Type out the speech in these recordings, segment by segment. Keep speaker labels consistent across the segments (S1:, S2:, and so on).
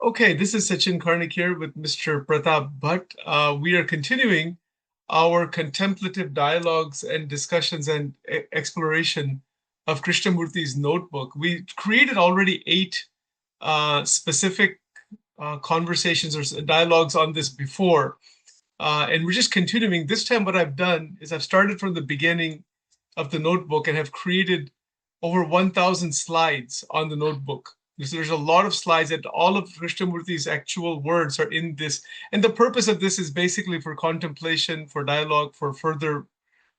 S1: Okay, this is Sachin Karnik here with Mr. Pratap Bhatt. We are continuing our contemplative dialogues and discussions and exploration of Krishnamurti's notebook. We created already 8 specific conversations or dialogues on this before, and we're just continuing. This time, what I've done is I've started from the beginning of the notebook and have created over 1,000 slides on the notebook. So there's a lot of slides, and all of Krishnamurti's actual words are in this. And the purpose of this is basically for contemplation, for dialogue, for further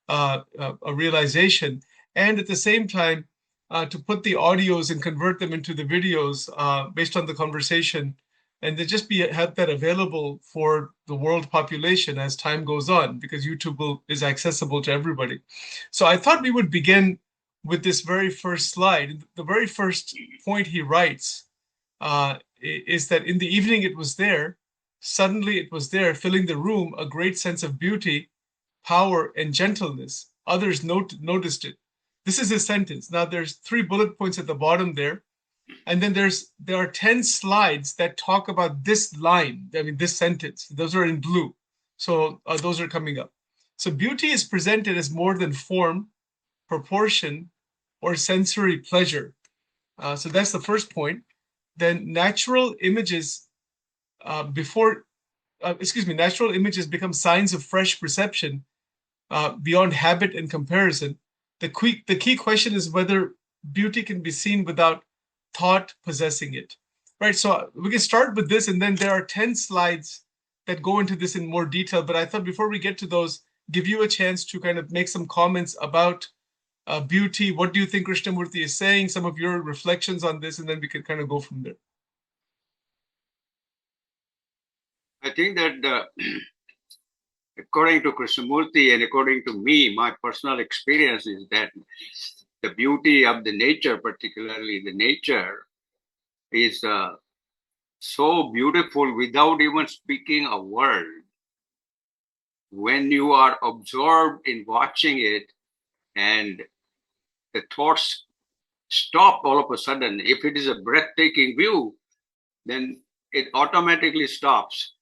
S1: a realization, and at the same time to put the audios and convert them into the videos based on the conversation, and then just have that available for the world population as time goes on, because is accessible to everybody. So I thought we would begin with this very first slide. The very first point he writes is that in the evening it was there, suddenly it was there, filling the room, a great sense of beauty, power, and gentleness. Others noticed it. This is his sentence. Now there's 3 bullet points at the bottom there. And then there are 10 slides that talk about this line, I mean, this sentence. Those are in blue. So those are coming up. So beauty is presented as more than form, proportion, or sensory pleasure. So that's the first point. Then natural images natural images become signs of fresh perception beyond habit and comparison. The key question is whether beauty can be seen without thought possessing it, right? So we can start with this, and then there are 10 slides that go into this in more detail. But I thought before we get to those, give you a chance to kind of make some comments about beauty. What do you think Krishnamurti is saying? Some of your reflections on this, and then we can kind of go from there.
S2: I think that according to Krishnamurti and according to me, my personal experience is that the beauty of the nature, particularly the nature, is so beautiful without even speaking a word. When you are absorbed in watching it and the thoughts stop all of a sudden, if it is a breathtaking view, then it automatically stops.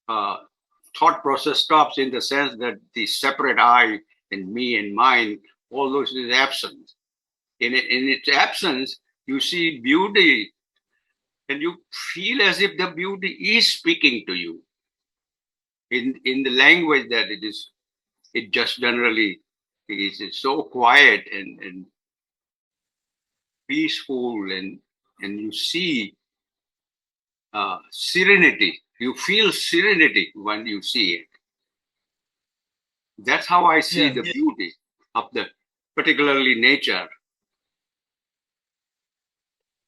S2: Thought process stops in the sense that the separate I and me and mine, all those is absent. In its absence, you see beauty and you feel as if the beauty is speaking to you in the language that it just generally is so quiet and peaceful, and you see serenity. You feel serenity when you see it. That's how I see the beauty of the particularly nature.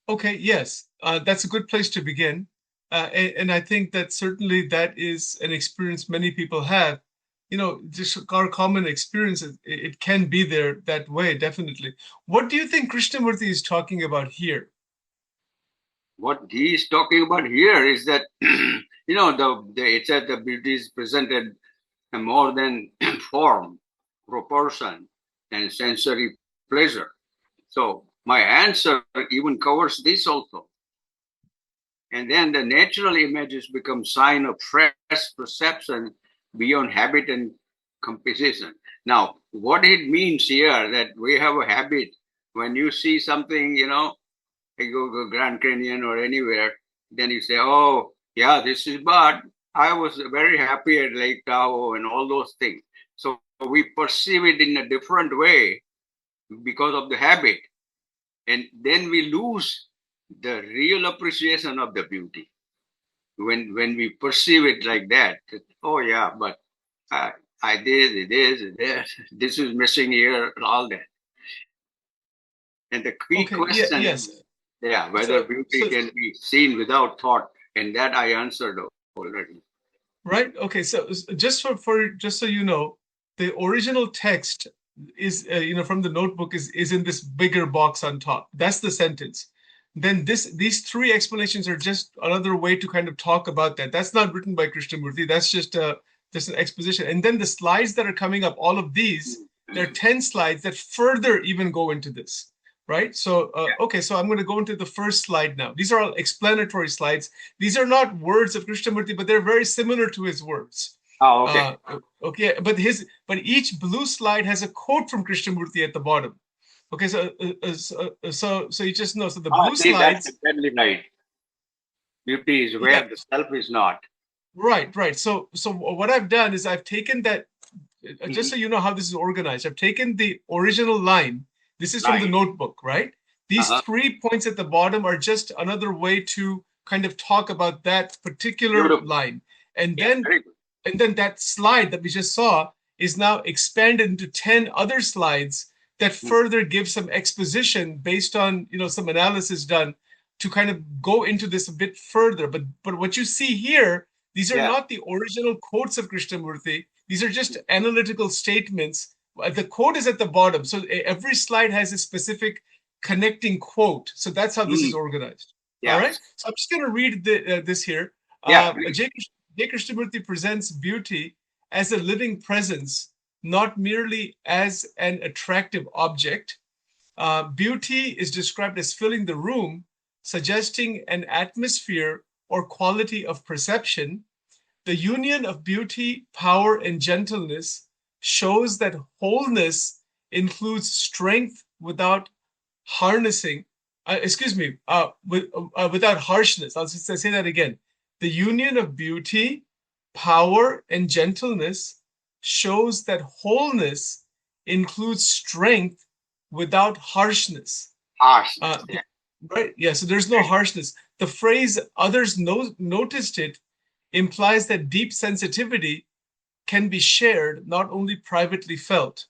S1: Okay, yes, that's a good place to begin. And I think that certainly that is an experience many people have. You know, just our common experience, it can be there that way, definitely. What do you think Krishnamurti is talking about here?
S2: What he is talking about here is that, you know, it said the beauty is presented more than form, proportion, and sensory pleasure. So my answer even covers this also. And then the natural images become sign of fresh perception beyond habit and composition. Now, what it means here that we have a habit. When you see something, you know, you go to Grand Canyon or anywhere, then you say, oh, yeah, this is, but I was very happy at Lake Tahoe and all those things. So we perceive it in a different way because of the habit. And then we lose the real appreciation of the beauty. When we perceive it like that, oh yeah, but I did this is missing here, all that. And the key question is, whether beauty can be seen without thought, and that I answered already.
S1: Right. Okay. So just just so you know, the original text is from the notebook is in this bigger box on top. That's the sentence. Then these 3 explanations are just another way to kind of talk about that. That's not written by Krishnamurti. That's just an exposition. And then the slides that are coming up, all of these, there are 10 slides that further even go into this. right? So, okay, so I'm going to go into the first slide now. These are all explanatory slides. These are not words of Krishnamurti, but they're very similar to his words.
S2: Oh, okay.
S1: Okay, but each blue slide has a quote from Krishnamurti at the bottom. Okay, so you just know. So the blue
S2: See, that's
S1: slides.
S2: exactly right. Beauty is where the self is not.
S1: Right. So what I've done is I've taken that, just so you know how this is organized. I've taken the original line. This is from the notebook, right? These 3 points at the bottom are just another way to kind of talk about that particular line. And then that slide that we just saw is now expanded into 10 other slides that further give some exposition based on, some analysis done to kind of go into this a bit further. But what you see here, these are not the original quotes of Krishnamurti. These are just analytical statements. The quote is at the bottom. So every slide has a specific connecting quote. So that's how this is organized. All right. So I'm just going to read this here. J. Krishnamurti presents beauty as a living presence, not merely as an attractive object. Beauty is described as filling the room, suggesting an atmosphere or quality of perception. The union of beauty, power, and gentleness shows that wholeness includes strength without harnessing. Without harshness. I'll just say that again. The union of beauty, power, and gentleness shows that wholeness includes strength without harshness. Right? Yeah, so there's no harshness. The phrase others noticed it implies that deep sensitivity can be shared, not only privately felt.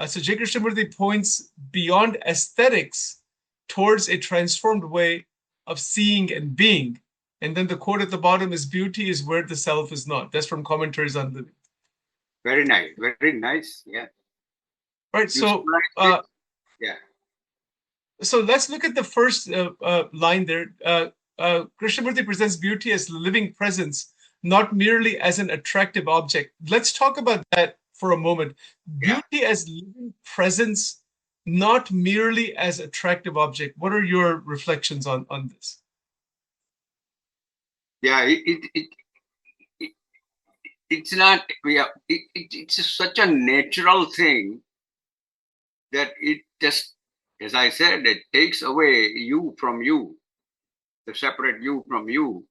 S1: So J. Krishnamurti points beyond aesthetics towards a transformed way of seeing and being. And then the quote at the bottom is, beauty is where the self is not. That's from Commentaries on Living.
S2: Very nice. Very nice. Yeah.
S1: Right. So, So let's look at the first line there. Krishnamurti presents beauty as living presence, not merely as an attractive object. Let's talk about that for a moment. Beauty as living presence, not merely as attractive object. What are your reflections on this?
S2: Yeah, it's not. It's such a natural thing that it just, as I said, it takes away you from you, the separate you from you.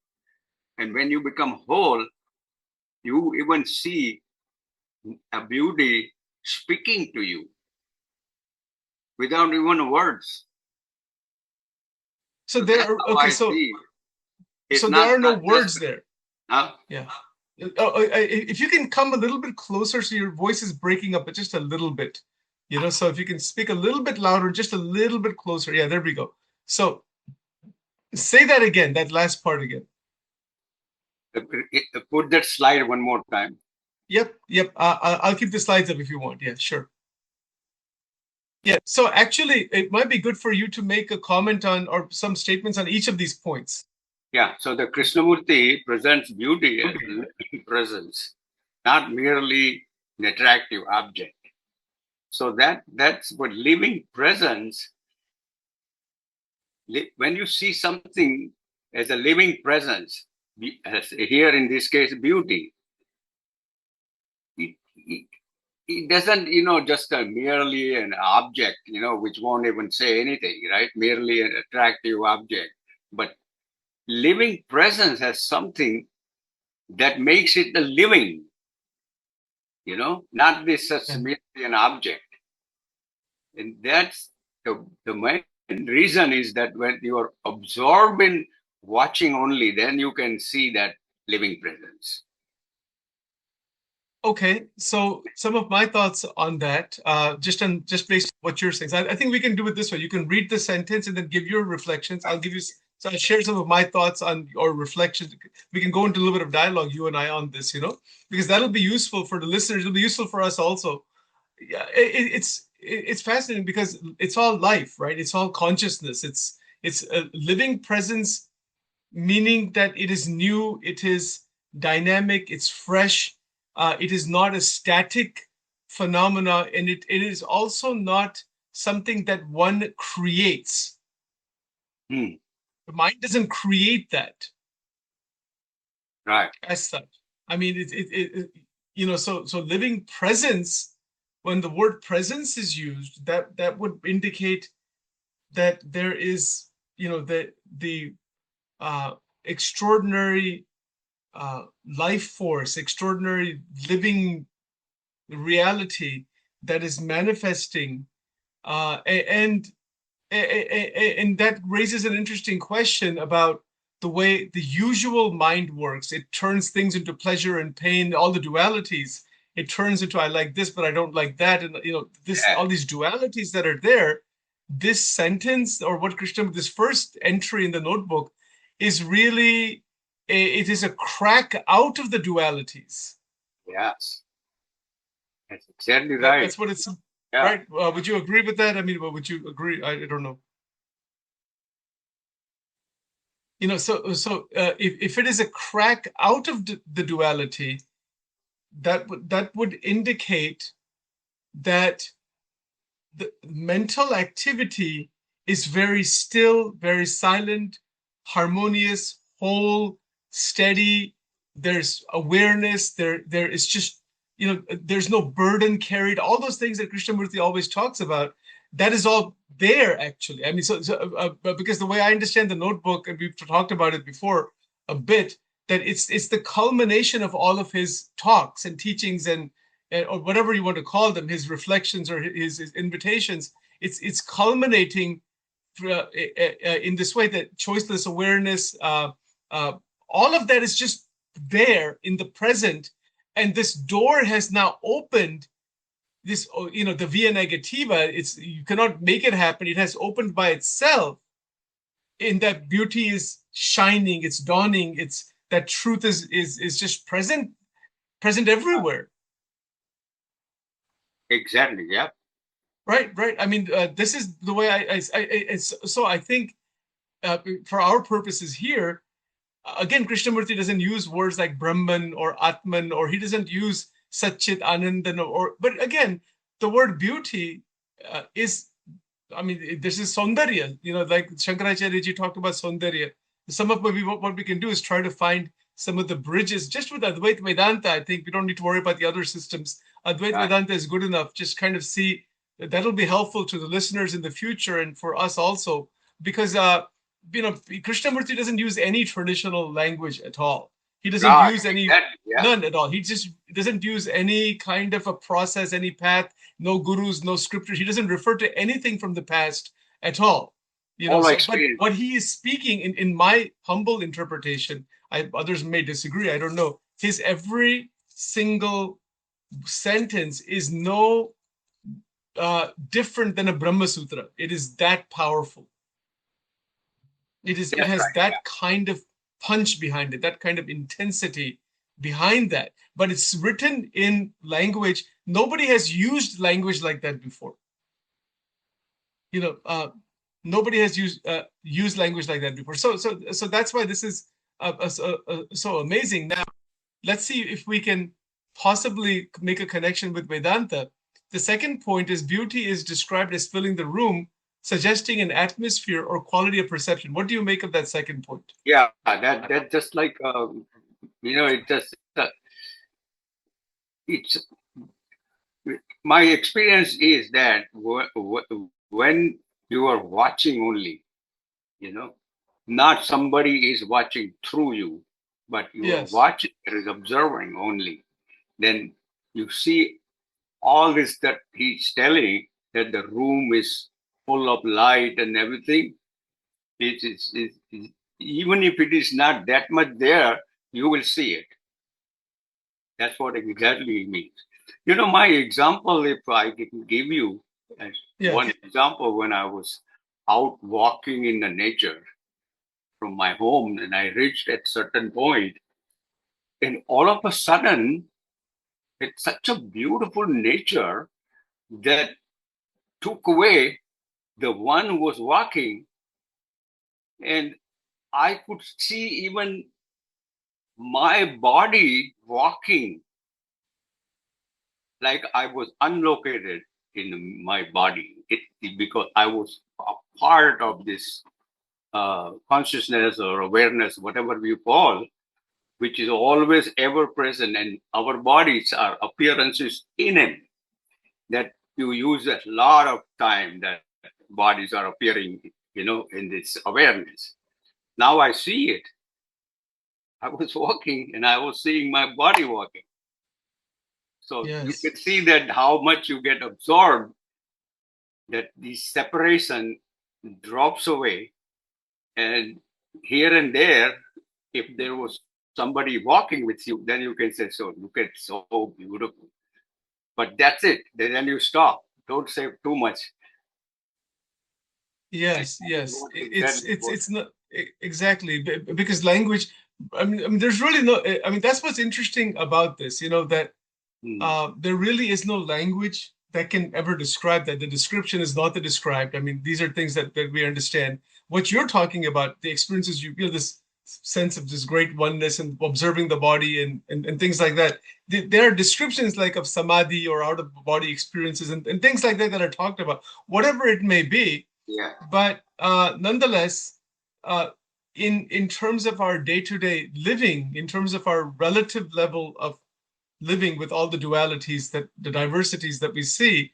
S2: And when you become whole, you even see a beauty speaking to you without even words.
S1: So there are, okay, so there are no words there.
S2: Huh?
S1: Yeah. If you can come a little bit closer, so your voice is breaking up, but just a little bit. So if you can speak a little bit louder, just a little bit closer. Yeah, there we go. So say that again, that last part again.
S2: Put that slide one more time.
S1: Yep. I'll keep the slides up if you want. Yeah, sure. Yeah, so actually, it might be good for you to make a comment on or some statements on each of these points.
S2: Yeah, so the Krishnamurti presents beauty as living presence, not merely an attractive object. So that's what living presence. When you see something as a living presence, as here in this case, beauty, it doesn't, just merely an object, which won't even say anything, right? Merely an attractive object. But living presence has something that makes it a living, not this as merely an object. And that's the main reason is that when you are absorbed in watching only, then you can see that living presence.
S1: Okay, so some of my thoughts on that, just based on what you're saying. So I think we can do it this way. You can read the sentence and then give your reflections. I'll share some of my thoughts on or reflections. We can go into a little bit of dialogue, you and I, on this, because that'll be useful for the listeners. It'll be useful for us also. Yeah, it's fascinating because it's all life, right? It's all consciousness. It's a living presence, meaning that it is new, it is dynamic, it's fresh. It is not a static phenomena, and it is also not something that one creates.
S2: Hmm.
S1: The mind doesn't create that
S2: Right.
S1: as such. I mean, so living presence, when the word presence is used, that would indicate that there is, the extraordinary life force, extraordinary living reality that is manifesting, and that raises an interesting question about the way the usual mind works. It turns things into pleasure and pain, all the dualities. It turns into I like this, but I don't like that, and this,
S2: Yeah.
S1: all these dualities that are there. This sentence, or what Krishna, this first entry in the notebook, is really it is a crack out of the dualities.
S2: Yes. That's exactly right.
S1: That's what it's,
S2: Yeah.
S1: right. Would you agree with that? I mean, would you agree? I don't know. If it is a crack out of the duality, that would indicate that the mental activity is very still, very silent, harmonious, whole, steady. There's awareness. There is just, there's no burden carried. All those things that Krishnamurti always talks about, that is all there actually. I mean, but because the way I understand the notebook, and we've talked about it before a bit, that it's the culmination of all of his talks and teachings and or whatever you want to call them, his reflections or his invitations. It's culminating in this way, that choiceless awareness, all of that is just there in the present, and this door has now opened. This, the via negativa, it's, you cannot make it happen. It has opened by itself, in that beauty is shining, it's dawning, it's that truth is just present everywhere.
S2: Exactly. Yeah.
S1: Right. I mean, this is the way so I think, for our purposes here, again, Krishnamurti doesn't use words like Brahman or Atman, or he doesn't use Satchit Anandan, but again, the word beauty is, I mean, this is Saundarya, like Shankaracharya ji talked about Saundarya. Some of what we can do is try to find some of the bridges. Just with Advaita Vedanta, I think we don't need to worry about the other systems. Advaita
S2: Right.
S1: Vedanta is good enough. Just kind of see, that'll be helpful to the listeners in the future and for us also, because Krishnamurti doesn't use any traditional language at all. He doesn't
S2: Right.
S1: use any,
S2: Exactly. Yeah.
S1: none at all. He just doesn't use any kind of a process, any path, no gurus, no scriptures. He doesn't refer to anything from the past at all.
S2: All
S1: But
S2: experience.
S1: what he is speaking, in my humble interpretation, others may disagree, I don't know, his every single sentence is no different than a Brahma Sutra. It is that powerful. It
S2: That's
S1: has
S2: right.
S1: that kind of punch behind it, that kind of intensity behind that. But it's written in language. Nobody has used language like that before. Nobody has used language like that before. So that's why this is so amazing. Now, let's see if we can possibly make a connection with Vedanta. The second point is beauty is described as filling the room, suggesting an atmosphere or quality of perception. What do you make of that second point?
S2: Yeah. That just like it just it's my experience is that when you are watching only, you know, not somebody is watching through you, but you are
S1: Yes.
S2: watching, there is observing only, then you see all this that he's telling, that the room is full of light and everything. Even if it is not that much there, you will see it. That's what exactly it means. My example, if I can give you as one
S1: Yes.
S2: example, when I was out walking in the nature from my home and I reached at certain point, and all of a sudden, it's such a beautiful nature that took away the one who was walking, and I could see even my body walking like I was unlocated in my body. because I was a part of this consciousness or awareness, whatever we call, which is always ever present, and our bodies are appearances in it. That you use a lot of time that bodies are appearing, in this awareness. Now I see it. I was walking and I was seeing my body walking. So you
S1: Yes.
S2: can see that how much you get absorbed, that the separation drops away. And here and there, if there was somebody walking with you, then you can say, so look at so beautiful. But that's it. Then you stop. Don't say too much.
S1: Yes, yes.
S2: What exactly what?
S1: It's not exactly because language. I mean, there's really no. I mean, that's what's interesting about this. That
S2: Hmm.
S1: there really is no language that can ever describe that. The description is not the described. I mean, these are things that we understand. What you're talking about, the experiences you feel, this sense of this great oneness and observing the body and things like that. There are descriptions like of samadhi or out of body experiences and things like that are talked about. Whatever it may be,
S2: Yeah.
S1: but nonetheless, uh, in terms of our day-to-day living, in terms of our relative level of living with all the dualities, that the diversities that we see,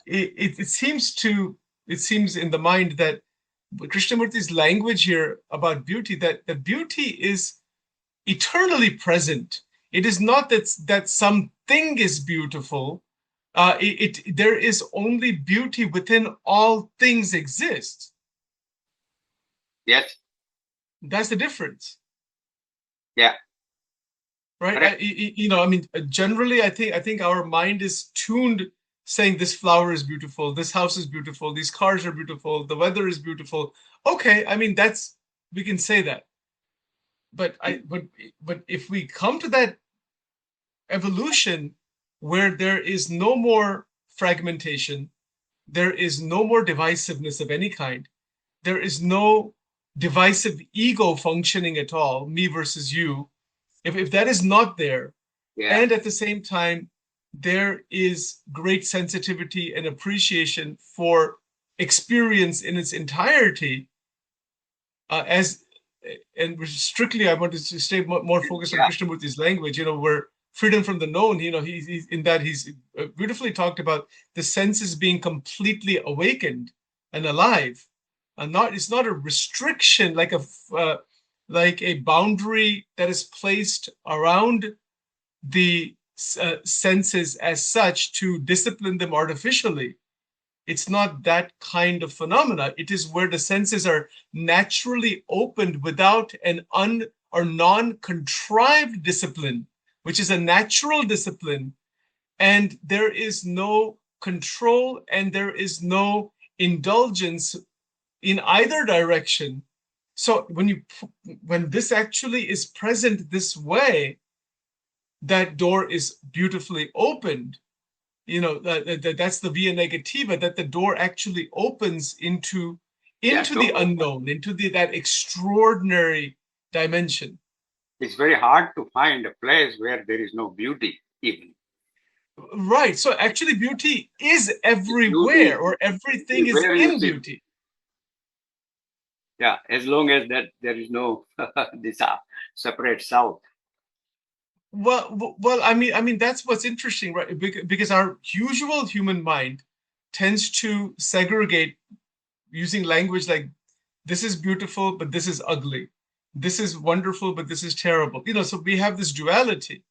S1: it seems in the mind that Krishnamurti's language here about beauty, that the beauty is eternally present. It is not that something is beautiful. There is only beauty within all things exist.
S2: Yes.
S1: That's the difference,
S2: Yeah.
S1: right?
S2: Correct.
S1: I mean, generally, I think our mind is tuned saying this flower is beautiful, this house is beautiful, these cars are beautiful, the weather is beautiful. Okay, I mean that's we can say that, but but if we come to that evolution where there is no more fragmentation, there is no more divisiveness of any kind, there is no divisive ego functioning at all, me versus you. If that is not there,
S2: Yeah.
S1: and at the same time, there is great sensitivity and appreciation for experience in its entirety, as and strictly, I want to stay more focused on
S2: Yeah.
S1: Krishnamurti's language. Where freedom from the known. He's in that he's beautifully talked about the senses being completely awakened and alive, and not it's not a restriction like a boundary that is placed around the senses as such to discipline them artificially. It's not that kind of phenomena. It is where the senses are naturally opened without an or non-contrived discipline, which is a natural discipline, and there is no control and there is no indulgence in either direction. So when this actually is present this way, that door is beautifully opened. That's the via negativa, that the door actually opens into
S2: Yeah.
S1: the unknown, into that extraordinary dimension.
S2: It's very hard to find a place where there is no beauty, even.
S1: Right. So actually, beauty is everywhere,
S2: Beauty
S1: or everything
S2: is
S1: is
S2: where you
S1: in
S2: sit.
S1: beauty.
S2: Yeah, as long as that there is no this separate south.
S1: Well, I mean that's what's interesting, right? Because our usual human mind tends to segregate using language like this is beautiful, but this is ugly. This is wonderful, but this is terrible. So we have this duality.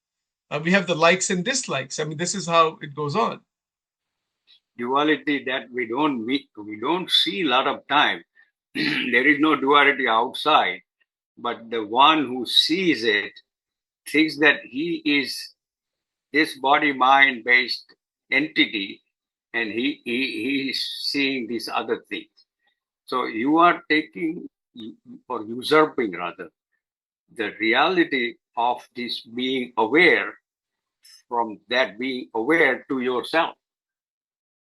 S1: We have the likes and dislikes. I mean, this is how it goes on.
S2: Duality that we don't meet, we don't see a lot of time. There is no duality outside, but the one who sees it thinks that he is this body mind based entity, and he is seeing these other things. So you are taking or usurping rather the reality of this being aware from that being aware to yourself.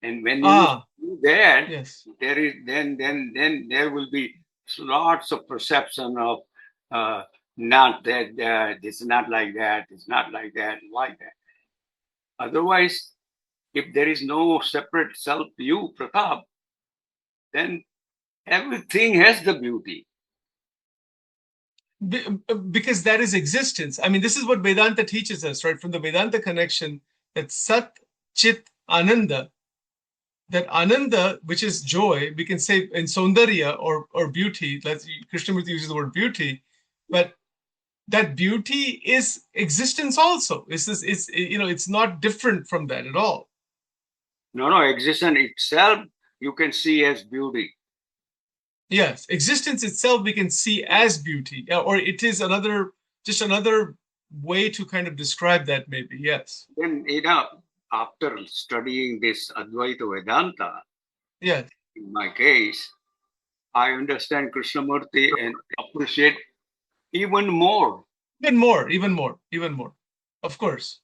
S2: And when you
S1: Ah,
S2: do that,
S1: yes.
S2: there is then there will be lots of perception of not that it's not like that, it's not like that, like that. Otherwise, If there is no separate self, you, Pratap, then everything has the beauty.
S1: Because that is existence. I mean, this is what Vedanta teaches us, right? From the Vedanta connection, that Sat, Chit, Ananda, that Ananda, which is joy, we can say in Saundarya or beauty, Krishnamurti uses the word beauty, but that beauty is existence also. It's not different from that at all.
S2: No, existence itself you can see as beauty.
S1: Yes, existence itself we can see as beauty, or it is just another way to kind of describe that, maybe. Yes.
S2: Then, after studying this Advaita Vedanta,
S1: Yes.
S2: in my case, I understand Krishnamurti and appreciate even more.
S1: Even more. Of course.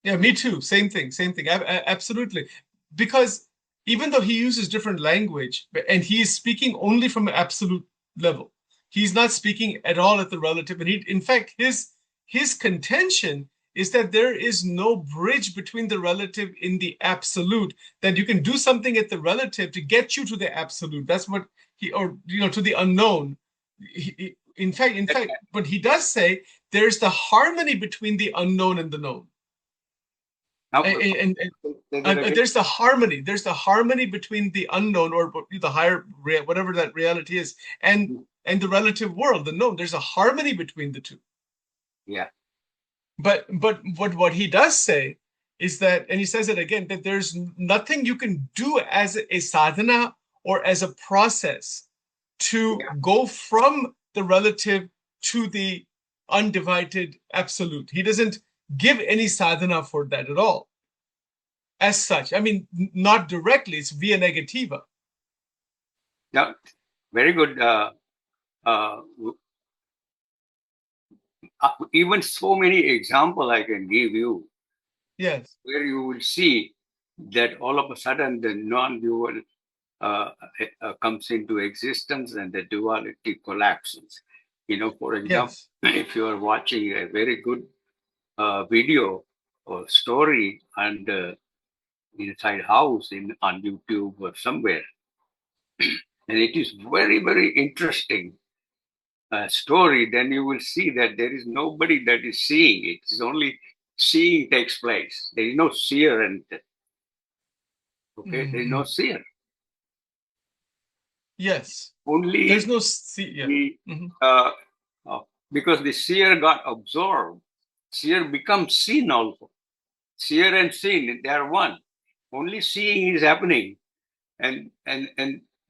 S1: Yeah, me too. Same thing. Absolutely. Because even though he uses different language and he is speaking only from an absolute level, he's not speaking at all at the relative. And in fact, his contention is that there is no bridge between the relative in the absolute, that you can do something at the relative to get you to the absolute. That's what to the unknown. In fact, but he does say there's the harmony between the unknown and the known.
S2: Now,
S1: And there's the harmony. There's the harmony between the unknown, or the higher, whatever that reality is, and the relative world, the known. There's a harmony between the two.
S2: Yeah.
S1: But what he does say is that, and he says it again, that there's nothing you can do as a sadhana or as a process to go from the relative to the undivided absolute. He doesn't give any sadhana for that at all. As such, I mean, not directly, it's via negativa.
S2: Yeah, very good. Even so many examples I can give you.
S1: Yes.
S2: Where you will see that all of a sudden the non-dual comes into existence and the duality collapses. For example, if you are watching a very good video or story and inside house on YouTube or somewhere, and it is very, very interesting story, then you will see that there is nobody that is seeing it. It's only seeing takes place. There is no seer, and there is no seer.
S1: Yes.
S2: Only
S1: there's no seer.
S2: Because the seer got absorbed. Seer becomes seen also. Seer and seen, they are one. Only seeing is happening, and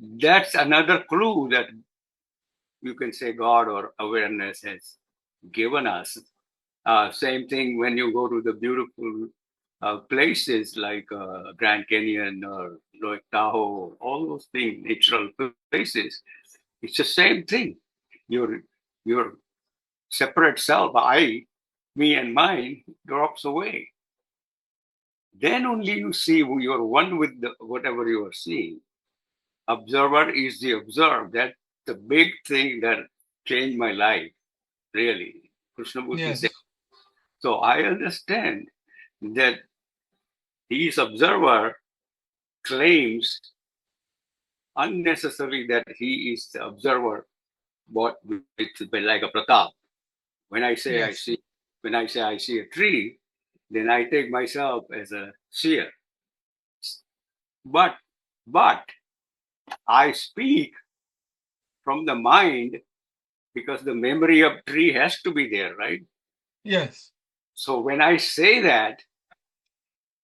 S2: that's another clue that you can say God or awareness has given us. Same thing when you go to the beautiful places like Grand Canyon or Lake Tahoe, all those things, natural places. It's the same thing. Your separate self, I, me and mine, drops away. Then only you see you're one with whatever you are seeing. Observer is the observed. That's the big thing that changed my life, really. Krishnamurti said. So I understand that his observer claims unnecessarily that he is the observer, but like a Pratap. When I say I see a tree, then I take myself as a seer. But I speak from the mind because the memory of tree has to be there, right?
S1: Yes.
S2: So when I say that,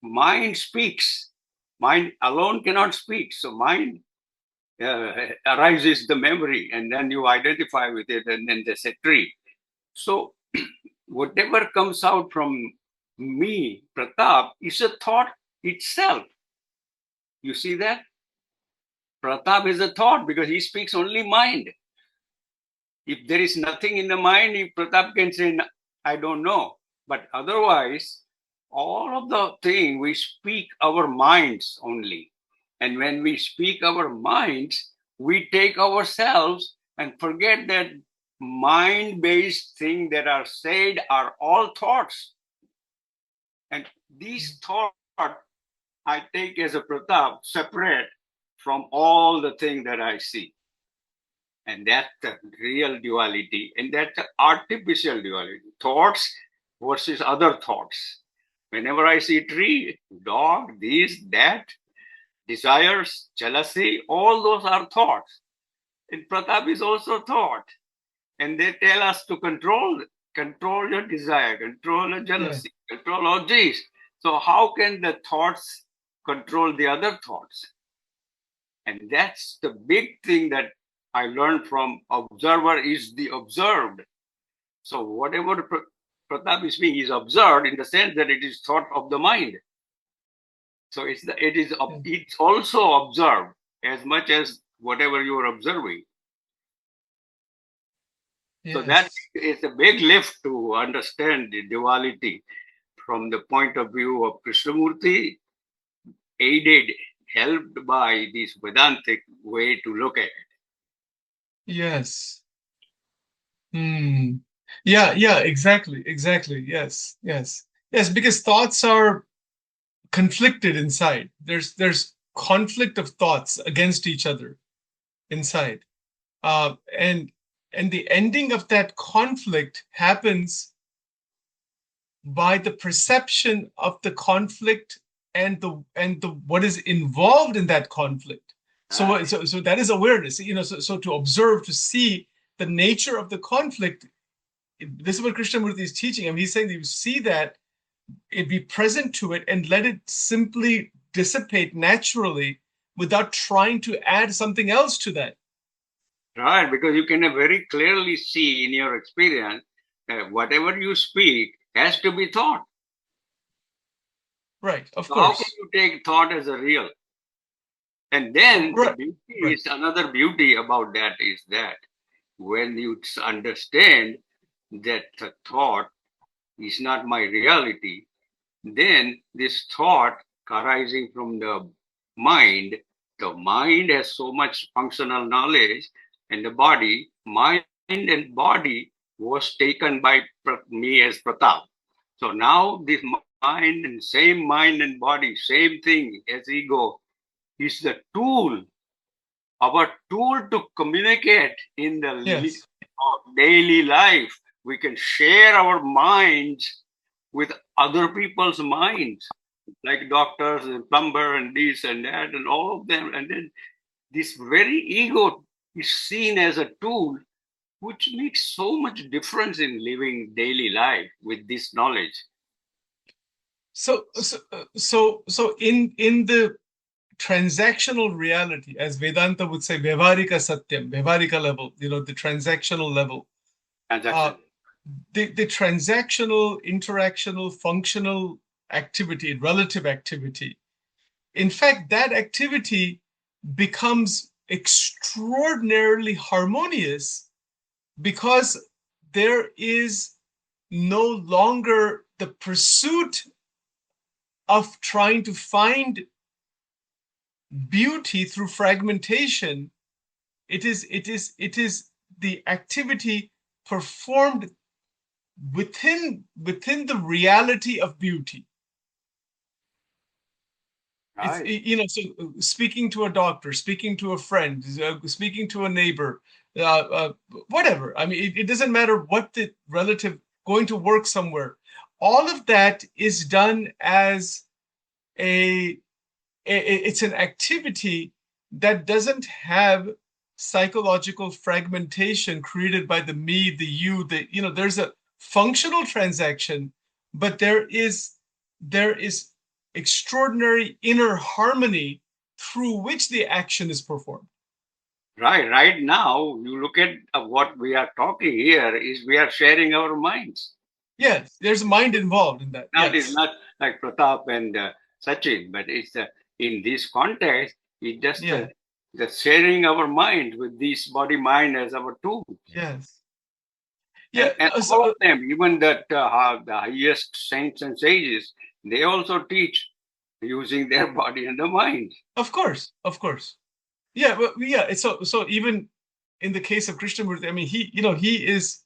S2: mind speaks. Mind alone cannot speak. So mind arises the memory, and then you identify with it, and then there's a tree. So whatever comes out from me, Pratap, is a thought itself. You see that? Pratap is a thought because he speaks only mind. If there is nothing in the mind, if Pratap can say, I don't know. But otherwise, all of the thing, we speak our minds only. And when we speak our minds, we take ourselves and forget that mind-based things that are said are all thoughts. And these thoughts I take as a Pratap separate from all the things that I see. And that's the real duality. And that's the artificial duality. Thoughts versus other thoughts. Whenever I see tree, dog, this, that, desires, jealousy, all those are thoughts. And Pratap is also thought. And they tell us to control your desire, control your
S1: Yeah.
S2: jealousy, control all these. So how can the thoughts control the other thoughts? And that's the big thing that I learned from observer is the observed. So whatever Pratap is being is observed in the sense that it is thought of the mind. So it's also observed as much as whatever you are observing. So that
S1: Yes.
S2: is a big lift to understand the duality from the point of view of Krishnamurti, aided, helped by this Vedantic way to look at it.
S1: Yes. Hmm. Yeah, yeah, exactly, exactly. Yes, yes. Yes, because thoughts are conflicted inside. There's conflict of thoughts against each other inside. Uh, and and the ending of that conflict happens by the perception of the conflict and the what is involved in that conflict. So that is awareness. So to observe, to see the nature of the conflict. This is what Krishnamurti is teaching. I mean, he's saying that you see that, it be present to it, and let it simply dissipate naturally without trying to add something else to that.
S2: Right, because you can very clearly see in your experience that whatever you speak has to be thought.
S1: Right, of
S2: So how can
S1: course.
S2: you take thought as a real? And then the
S1: Right,
S2: beauty
S1: right.
S2: is another beauty about that is that when you understand that the thought is not my reality, then this thought arising from the mind has so much functional knowledge, and the body, mind and body was taken by me as Pratap. So now this mind and body, same thing as ego, is the tool, our tool to communicate in the
S1: Yes.
S2: daily life. We can share our minds with other people's minds, like doctors and plumber and this and that and all of them. And then this very ego is seen as a tool, which makes so much difference in living daily life with this knowledge.
S1: So in the transactional reality, as Vedanta would say, Vyavarika Satyam, Vyavarika level, the transactional level, uh,
S2: Transaction.
S1: the transactional, interactional, functional activity, relative activity, in fact, that activity becomes extraordinarily harmonious because there is no longer the pursuit of trying to find beauty through fragmentation. It is the activity performed within the reality of beauty. It's
S2: Right.
S1: so speaking to a doctor, speaking to a friend, speaking to a neighbor, whatever. I mean, it doesn't matter what the relative, going to work somewhere. All of that is done as a it's an activity that doesn't have psychological fragmentation created by the me, the you, there's a functional transaction, but there is extraordinary inner harmony through which the action is performed.
S2: Right. Right now, you look at what we are talking here is we are sharing our minds.
S1: Yes, there's mind involved in that.
S2: That is
S1: Yes.
S2: not like Pratap and Sachin, but it's in this context, it's just
S1: Yeah.
S2: the sharing our mind with this body mind as our tool.
S1: Yes. Yeah.
S2: And all of them, even that the highest saints and sages, they also teach using their body and the mind.
S1: Of course. Of course. Yeah. But yeah. So even in the case of Krishnamurti, I mean, he is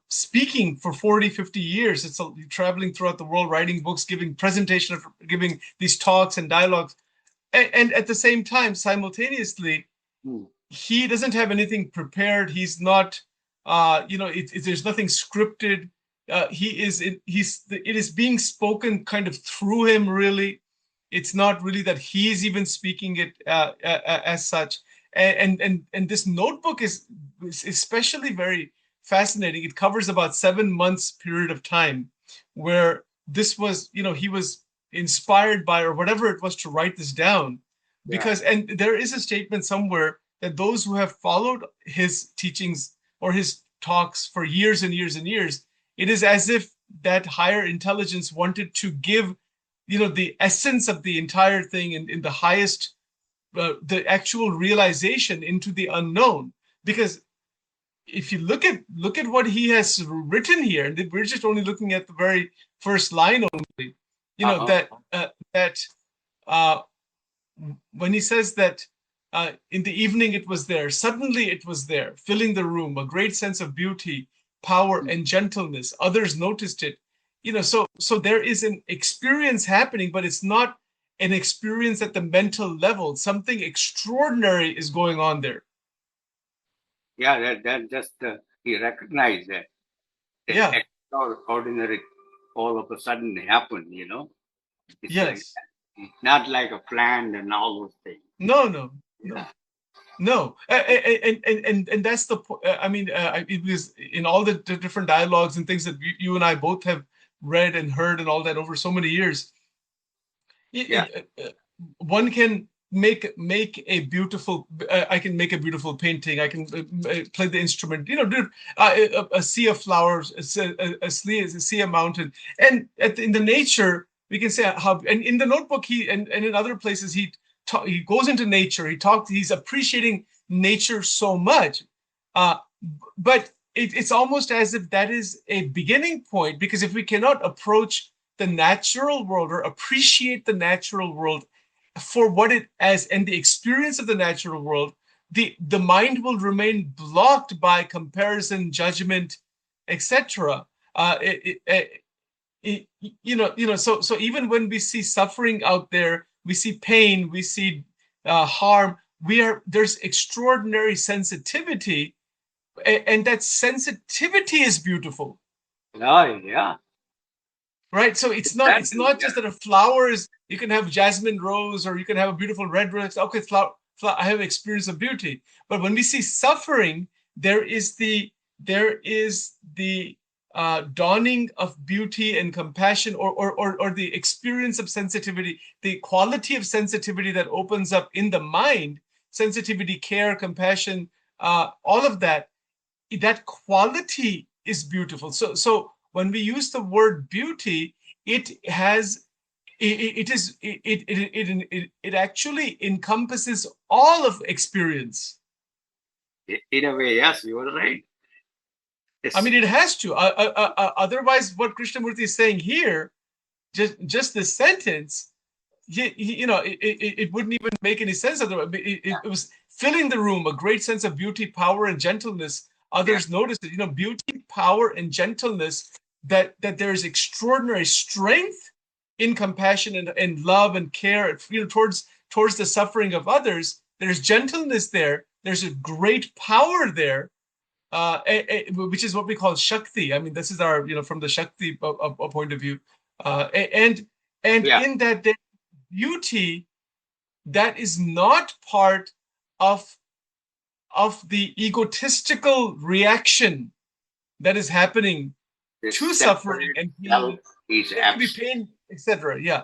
S1: speaking for 40, 50 years. It's traveling throughout the world, writing books, giving presentations, giving these talks and dialogues. And at the same time, simultaneously, he doesn't have anything prepared. He's not, there's nothing scripted. It is being spoken kind of through him, really. It's not really that he's even speaking it as such. And this notebook is especially very fascinating. It covers about 7 months period of time where this was, he was inspired by or whatever it was to write this down. Because, and there is a statement somewhere that those who have followed his teachings or his talks for years and years and years, it is as if that higher intelligence wanted to give, the essence of the entire thing in the highest, the actual realization into the unknown. Because if you look at what he has written here, and we're just only looking at the very first line only, when he says that in the evening it was there, suddenly it was there, filling the room, a great sense of beauty, power, and gentleness. Others noticed it. So there is an experience happening, but it's not an experience at the mental level. Something extraordinary is going on there.
S2: Yeah, that just he recognized that. Extraordinary all of a sudden happened, It's
S1: yes.
S2: Not like a plan and all those things.
S1: No. And that's the point. It was in all the different dialogues and things that you and I both have read and heard and all that over so many years. One can make a beautiful. I can make a beautiful painting. I can play the instrument. A sea of flowers, a sea of mountain, and in the nature we can say how. And in the notebook, and in other places he goes into nature. He's appreciating nature so much, but it's almost as if that is a beginning point, because if we cannot approach the natural world or appreciate the natural world for what it as and the experience of the natural world, the mind will remain blocked by comparison, judgment, etc. So even when we see suffering out there, we see pain, we see harm, there's extraordinary sensitivity, and that sensitivity is beautiful.
S2: Yeah.
S1: Right. So it's not just that a flower is, you can have jasmine rose or you can have a beautiful red rose. Okay, flower, I have experience of beauty. But when we see suffering, there is the dawning of beauty and compassion, or the experience of sensitivity, the quality of sensitivity that opens up in the mind, sensitivity, care, compassion, all of that quality is beautiful. So when we use the word beauty, it actually encompasses all of experience.
S2: In a way, yes, you are right.
S1: It has to. Otherwise, what Krishnamurti is saying here, just this sentence, it wouldn't even make any sense otherwise. It was filling the room, a great sense of beauty, power, and gentleness. Others noticed it. Beauty, power, and gentleness. That there's extraordinary strength in compassion and love and care, towards the suffering of others. There's gentleness there. There's a great power there, which is what we call Shakti. This is our, from the Shakti point of view, in that there's beauty that is not part of the egotistical reaction that is happening to suffering and pain, pain, etc. Yeah.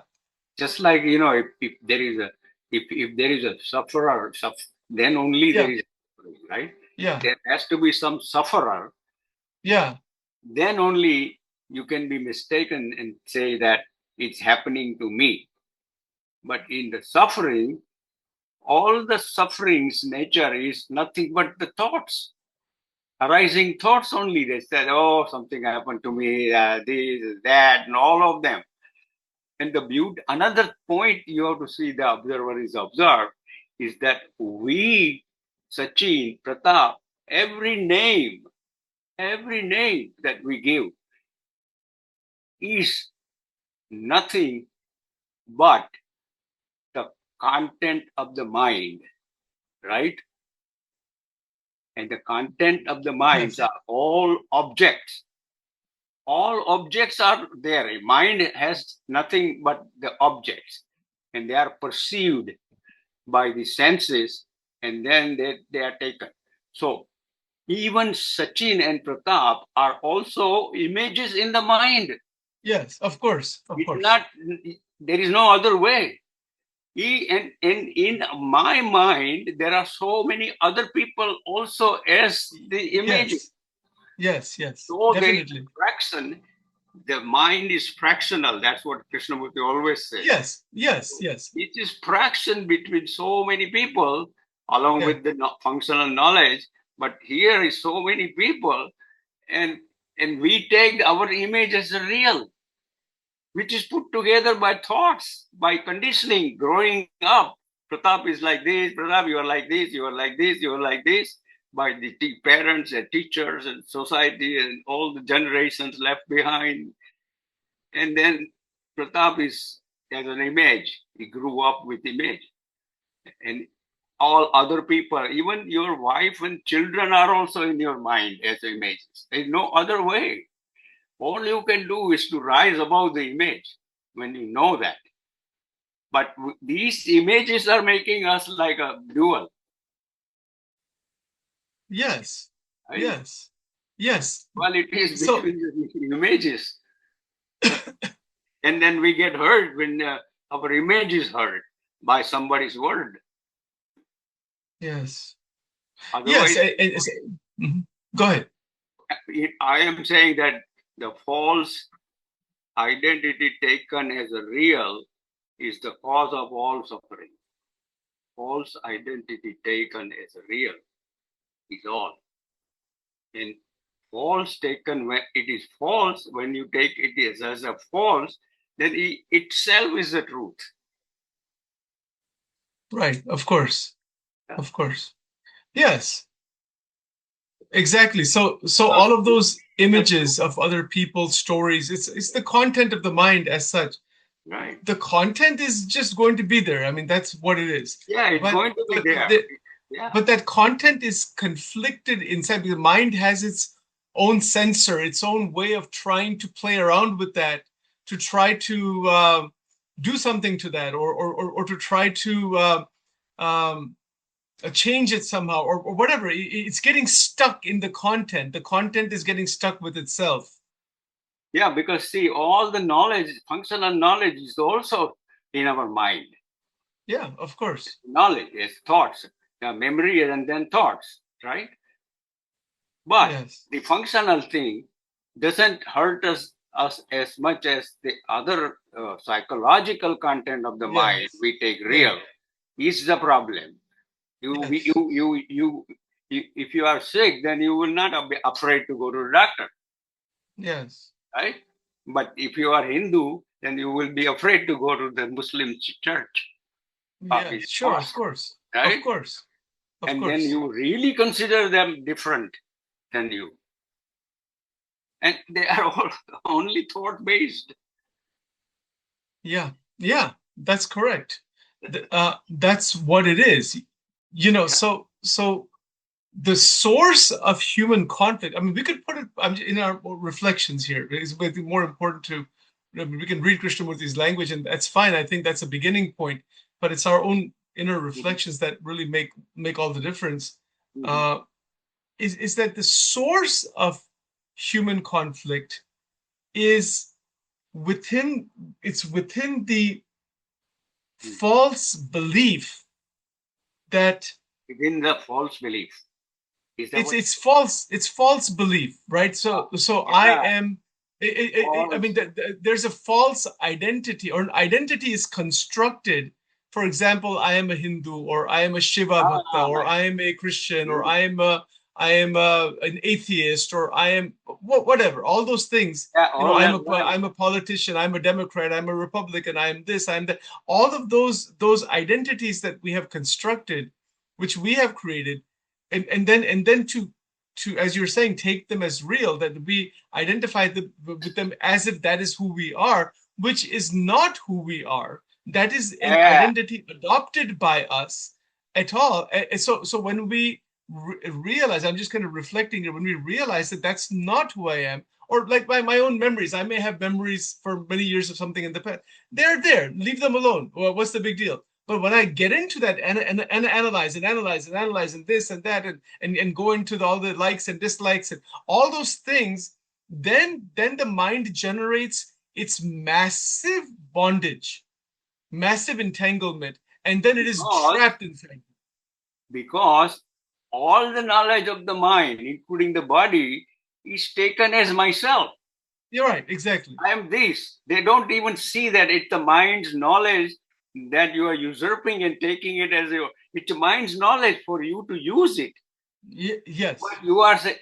S2: Just like if there is a sufferer, then only there is suffering, right?
S1: Yeah.
S2: There has to be some sufferer.
S1: Yeah.
S2: Then only you can be mistaken and say that it's happening to me. But in the suffering, all the suffering's nature is nothing but the thoughts. Arising thoughts only. They said, oh, something happened to me, this, that, and all of them. And the beauty, another point you have to see, the observer is observed, is that we, Sachin, Pratap, every name Every name that we give is nothing but the content of the mind, right? And the content of the minds
S1: Yes.
S2: are all objects. All objects are there. A mind has nothing but the objects, and they are perceived by the senses, and then they are taken. So even Sachin and Pratap are also images in the mind.
S1: Yes, of course. Of
S2: It's
S1: course.
S2: not, there is no other way. And in my mind, there are so many other people also as the image.
S1: Yes. Yes. Yes.
S2: So there is a
S1: Definitely.
S2: fraction. The mind is fractional. That's what Krishnamurti always says.
S1: Yes. Yes. Yes.
S2: It is fraction between so many people, along
S1: Yeah.
S2: with the functional knowledge. But here is so many people, and we take our image as a real, which is put together by thoughts, by conditioning, growing up. Pratap is like this, Pratap, you are like this, you are like this, you are like this, by the parents and teachers and society and all the generations left behind. And then Pratap is as an image. He grew up with image. And all other people, even your wife and children are also in your mind as images. There's no other way. All you can do is to rise above the image when you know that. But these images are making us like a dual,
S1: Yes.
S2: right?
S1: Yes. Yes.
S2: Well, it is
S1: So,
S2: between the images. And then we get hurt when our image is hurt by somebody's word.
S1: yes. Yes.
S2: Otherwise,
S1: Mhm. Go ahead.
S2: I am saying that the false identity taken as a real is the cause of all suffering. False identity taken as a real is all. And false taken when it is false, when you take it as a false, then it itself is the truth.
S1: Right. Of course.
S2: Yeah.
S1: Of course. Yes. Exactly. So all of those images of other people's stories, it's the content of the mind as such.
S2: Right.
S1: The content is just going to be there. I mean, that's what it is.
S2: Yeah, it's
S1: But
S2: going to be
S1: but
S2: there.
S1: the,
S2: Yeah.
S1: but that content is conflicted inside. The mind has its own sensor, its own way of trying to play around with that, to try to do something to that, or to try to change it somehow, or whatever. It's getting stuck in the content. The content is getting stuck with itself.
S2: Yeah, because see, all the knowledge, functional knowledge is also in our mind.
S1: Yeah, of course.
S2: Knowledge is thoughts, memory, and then thoughts, right? But
S1: Yes.
S2: the functional thing doesn't hurt us as much as the other psychological content of the mind
S1: Yes.
S2: we take
S1: Yeah.
S2: real is the problem.
S1: Yes.
S2: If you are sick, then you will not be afraid to go to the doctor,
S1: Yes.
S2: right? But if you are Hindu, then you will be afraid to go to the Muslim church, in
S1: Yes. Sure. Of
S2: mosque,
S1: course. Of
S2: right?
S1: course. Of
S2: And then
S1: course.
S2: you really consider them different than you. And they are all only thought based.
S1: Yeah. Yeah. That's correct. That's what it is.
S2: Yeah.
S1: So the source of human conflict. I mean, we could put it in our reflections here. It's more important to. We can read Krishnamurti's language, and that's fine. I think that's a beginning point. But it's our own inner reflections that really make all the difference.
S2: Mm-hmm.
S1: Uh, is that the source of human conflict is within it's within the false belief that
S2: Within the false belief. Is that what?
S1: it's false belief, right? So I
S2: Yeah.
S1: am I mean there's a false identity, or an identity is constructed. For example, I am a Hindu, or I am a Shiva Bhakta, or I am a Christian, or I am an atheist, or I am whatever. All those things.
S2: Yeah, all that right.
S1: I'm a politician. I'm a Democrat. I'm a Republican. I'm this. I'm that. All of those identities that we have constructed, which we have created, and then as you're saying, take them as real, that we identify with them as if that is who we are, which is not who we are. That is an
S2: Yeah.
S1: identity adopted by us at all. So when we realize, I'm just kind of reflecting here, when we realize that that's not who I am, or like by my own memories, I may have memories for many years of something in the past. They're there. Leave them alone. Well, what's the big deal? But when I get into that and analyze and this and that and go into all the likes and dislikes and all those things, then the mind generates its massive bondage, massive entanglement, and then it is trapped inside.
S2: Because all the knowledge of the mind, including the body, is taken as myself.
S1: You're right, exactly.
S2: I am this. They don't even see that it's the mind's knowledge that you are usurping and taking it as your. It's the mind's knowledge for you to use it.
S1: Yes.
S2: But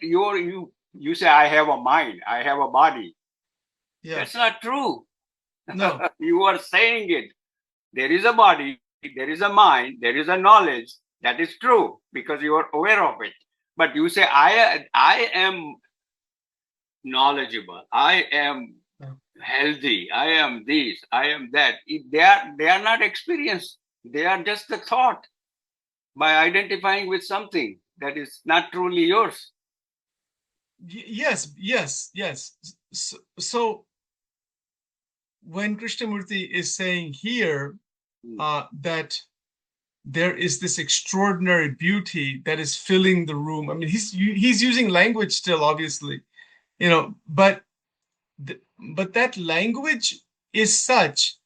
S2: you say I have a mind, I have a body. Yeah. That's not true.
S1: No.
S2: You are saying it. There is a body, there is a mind, there is a knowledge. That is true because you are aware of it. But you say I am knowledgeable, I am healthy, I am this, I am that. They are not experienced. They are just a thought by identifying with something that is not truly yours.
S1: Yes. So when Krishnamurti is saying here that there is this extraordinary beauty that is filling the room. I mean, he's using language still, obviously, but that language is such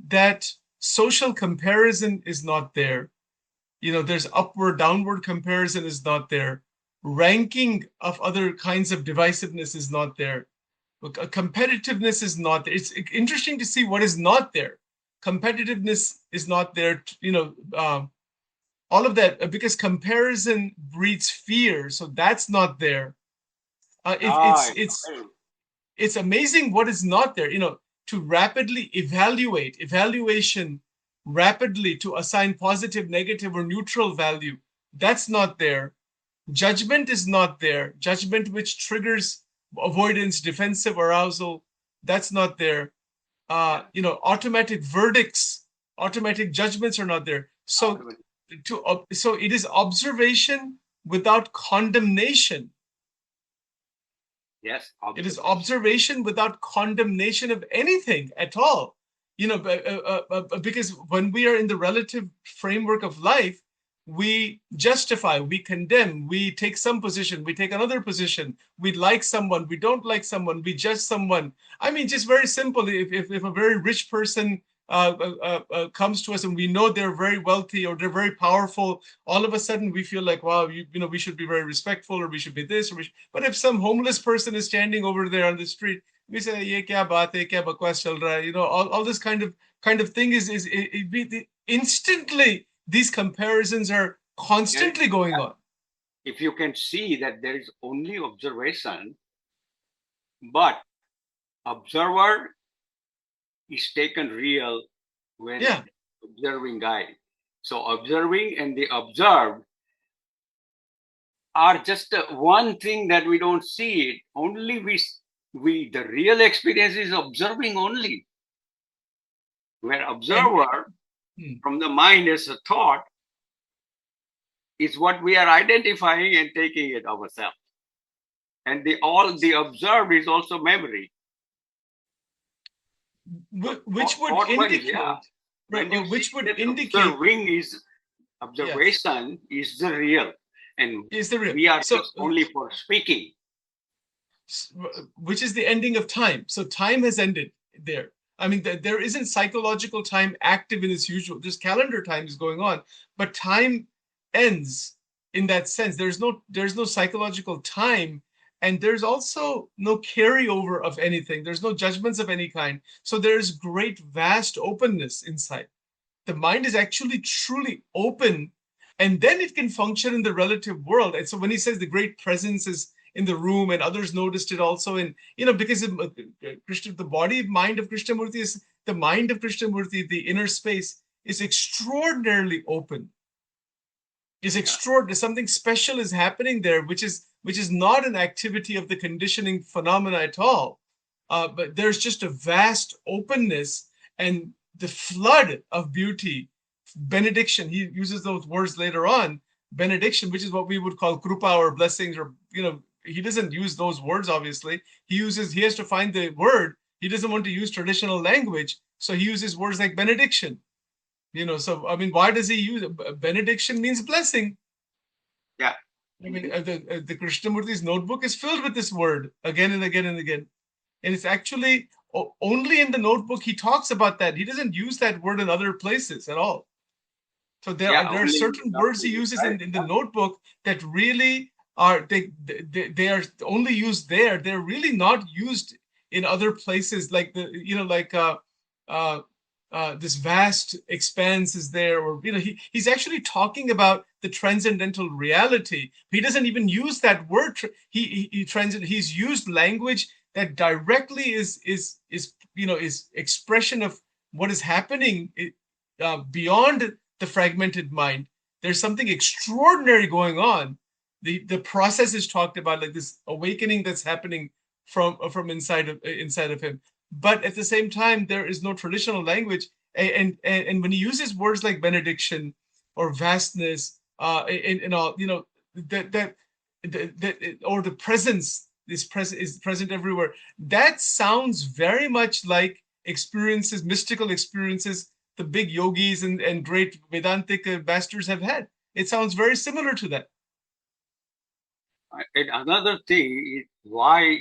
S1: that social comparison is not there. There's upward, downward comparison is not there. Ranking of other kinds of divisiveness is not there. Competitiveness is not there. It's interesting to see what is not there. Competitiveness is not there. All of that, because comparison breeds fear, so that's not there. It's amazing what is not there. To rapidly evaluation rapidly to assign positive, negative, or neutral value, that's not there. Judgment is not there. Judgment which triggers avoidance, defensive arousal, that's not there. Automatic verdicts, automatic judgments are not there. So it is observation without condemnation.
S2: Yes,
S1: it is observation without condemnation of anything at all. Because when we are in the relative framework of life, we justify, we condemn, we take some position, we take another position, we like someone, we don't like someone, we judge someone. I mean, just very simple. If a very rich person comes to us and we know they're very wealthy or they're very powerful, all of a sudden we feel like, wow, we should be very respectful, or we should be this, but if some homeless person is standing over there on the street, we say, ye kya baat hai, kya bakwas chal raha hai? All this kind of thing is instantly, these comparisons are constantly going on.
S2: If you can see that there is only observation, but observer is taken real when observing guy. So observing and the observed are just one thing that we don't see it. Only we the real experience is observing only. Where observer from the mind as a thought is what we are identifying and taking it ourselves. And the observed is also memory.
S1: Which would indicate,
S2: observing is observation is the real, and we are just only for speaking,
S1: which is the ending of time. So time has ended there. I mean, there isn't psychological time active in its usual. Just calendar time is going on, but time ends in that sense. There's no psychological time. And there's also no carryover of anything. There's no judgments of any kind. So there's great, vast openness inside. The mind is actually truly open, and then it can function in the relative world. And so when he says the great presence is in the room, and others noticed it also, and because the body mind of Krishnamurti is the mind of Krishnamurti, the inner space is extraordinarily open. is extraordinary. Something special is happening there, which is not an activity of the conditioning phenomena at all. But there's just a vast openness and the flood of beauty, benediction. He uses those words later on, benediction, which is what we would call krupa or blessings, or he doesn't use those words, obviously. He has to find the word. He doesn't want to use traditional language, so he uses words like benediction. So I mean, why does he use benediction? Means blessing.
S2: Yeah.
S1: I mean, the Krishnamurti's notebook is filled with this word again and again and again. And it's actually only in the notebook he talks about that. He doesn't use that word in other places at all. So there are certain words he uses in the notebook that really are, they are only used there. They're really not used in other places, like this vast expanse is there, or he's actually talking about the transcendental reality. He doesn't even use that word. He's used language that directly is expression of what is happening beyond the fragmented mind. There's something extraordinary going on. The process is talked about, like this awakening that's happening from inside of him. But at the same time, there is no traditional language, and when he uses words like benediction or vastness, and all, that or the presence is present everywhere. That sounds very much like experiences, mystical experiences, the big yogis and great Vedantic masters have had. It sounds very similar to that.
S2: And another thing is why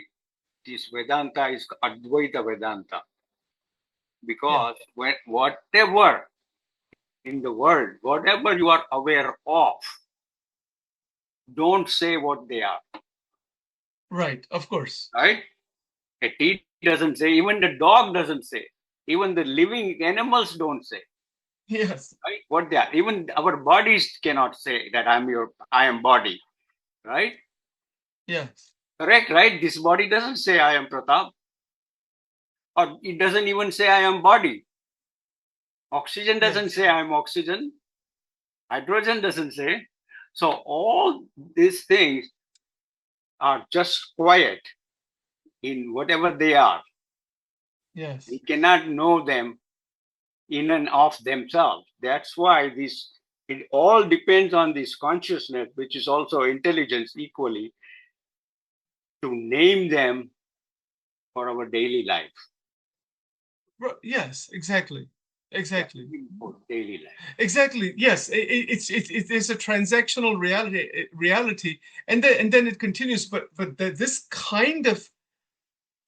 S2: this Vedanta is Advaita Vedanta. Because when whatever in the world, whatever you are aware of, don't say what they are.
S1: Right, of course.
S2: Right? A tree doesn't say, even the dog doesn't say, even the living animals don't say.
S1: Yes.
S2: Right? What they are. Even our bodies cannot say that I am body. Right?
S1: Yes.
S2: Correct, right? This body doesn't say I am Pratap. Or it doesn't even say I am body. Oxygen doesn't say I am oxygen. Hydrogen doesn't say. So all these things are just quiet in whatever they are.
S1: Yes.
S2: We cannot know them in and of themselves. That's why it all depends on this consciousness, which is also intelligence equally, to name them for our daily life.
S1: Yes, exactly. Exactly.
S2: Daily life.
S1: Exactly. Yes, it's a transactional reality, and then it continues. But this kind of